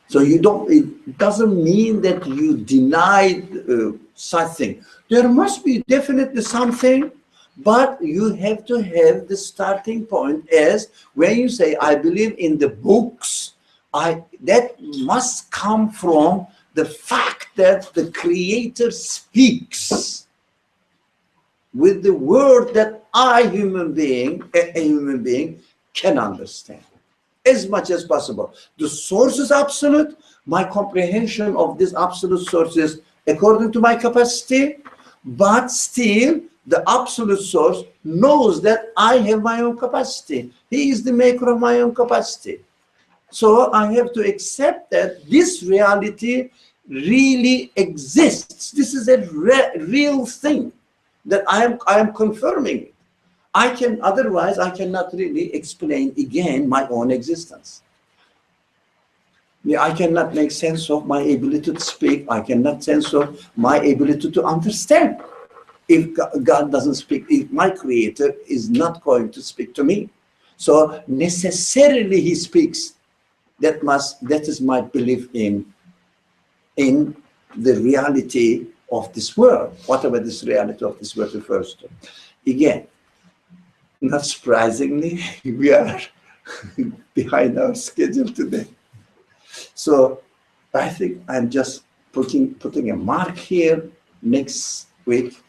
So it doesn't mean that you denied something. There must be definitely something, but you have to have the starting point as when you say, I believe in the books, that must come from the fact that the Creator speaks with the word that a human being can understand as much as possible. The source is absolute. My comprehension of this absolute source is according to my capacity, but still the absolute source knows that I have my own capacity. He is the maker of my own capacity. So I have to accept that this reality really exists. This is a real thing that I am confirming. Otherwise I cannot really explain again my own existence. I cannot make sense of my ability to speak. I cannot sense of my ability to understand. If God doesn't speak, if my Creator is not going to speak to me, so necessarily He speaks. That is my belief in the reality of this world, whatever this reality of this world refers to. Again, not surprisingly, we are behind our schedule today. So I think I'm just putting a mark here. Next week,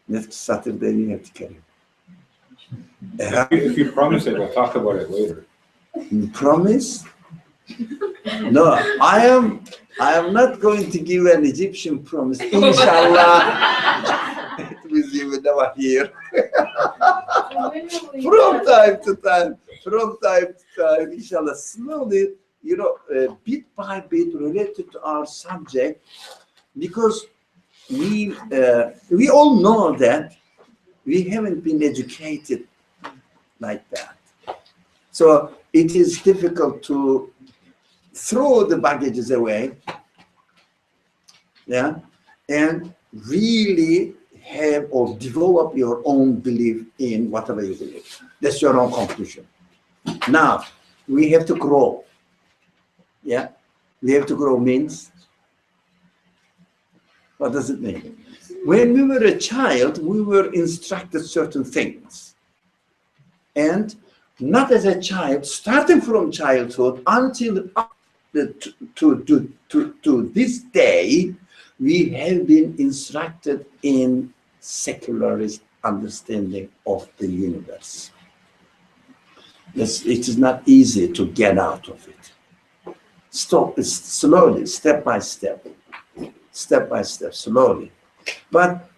next Saturday, we have to carry. If you promise it, we'll talk about it later. You promise? No, I am not going to give an Egyptian promise. Inshallah, it will be never here. From time to time, inshallah, slowly, bit by bit, related to our subject, because we all know that we haven't been educated like that. So it is difficult to throw the baggages away, yeah, and really have or develop your own belief in whatever you believe. That's your own conclusion. Now, we have to grow. Yeah, we have to grow means, what does it mean? When we were a child, we were instructed certain things. And not as a child, starting from childhood until to this day, we have been instructed in secularist understanding of the universe. It is not easy to get out of it. Slowly, step by step, slowly. But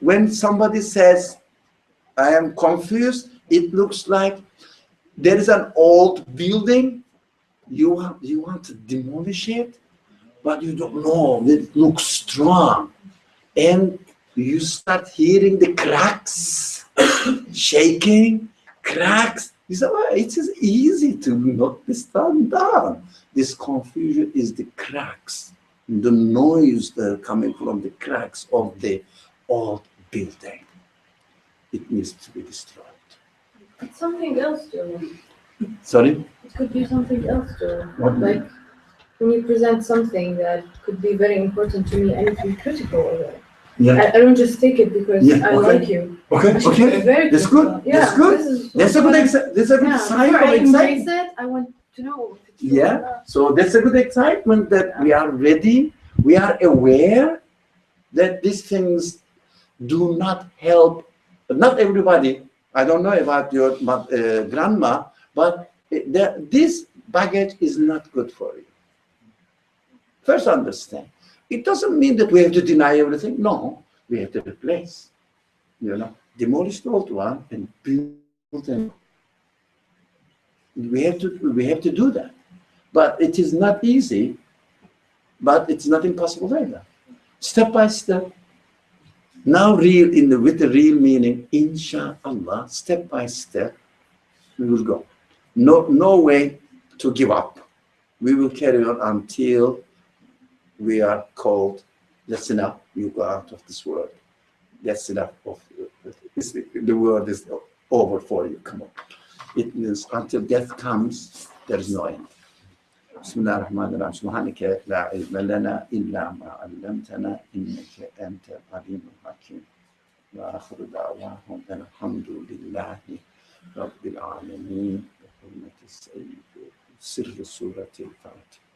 when somebody says, I am confused, it looks like there is an old building, you want to demolish it, but you don't know, it looks strong. And you start hearing the cracks, shaking, cracks. You say, well, it is easy to knock this down. This confusion is the cracks, the noise that are coming from the cracks of the old building. It needs to be destroyed. It's something else, Joe. Sorry? It could be something else, Joe. What? Like when you present something that could be very important to me and if you're critical of it. Yeah. I don't just take it because I like you. Okay. That's good. Yeah, That's good. That's a good sign of excitement. I want to know. Yeah. So that's a good excitement that we are ready. We are aware that these things do not help. Not everybody. I don't know about your grandma, but this baggage is not good for you. First, understand. It doesn't mean that we have to deny everything. No, we have to replace. Demolish the old one and build them. We have to do that. But it is not easy, but it's not impossible either. Step by step. Now with the real meaning, inshallah, step by step, we will go. No way to give up. We will carry on until we are called, that's enough, you go out of this world. That's enough of the world is over for you. Come on. It means until death comes, there is no end. Bismillah ar-Rahman ar-Rahim. Subhanaka la ilma lana illa ma 'allamtana innaka anta alimul hakim. Wa akhiru da'wahum alhamdulillahi rabbil alamin. Bi hurmati sayyid sirri surati al-Fatiha.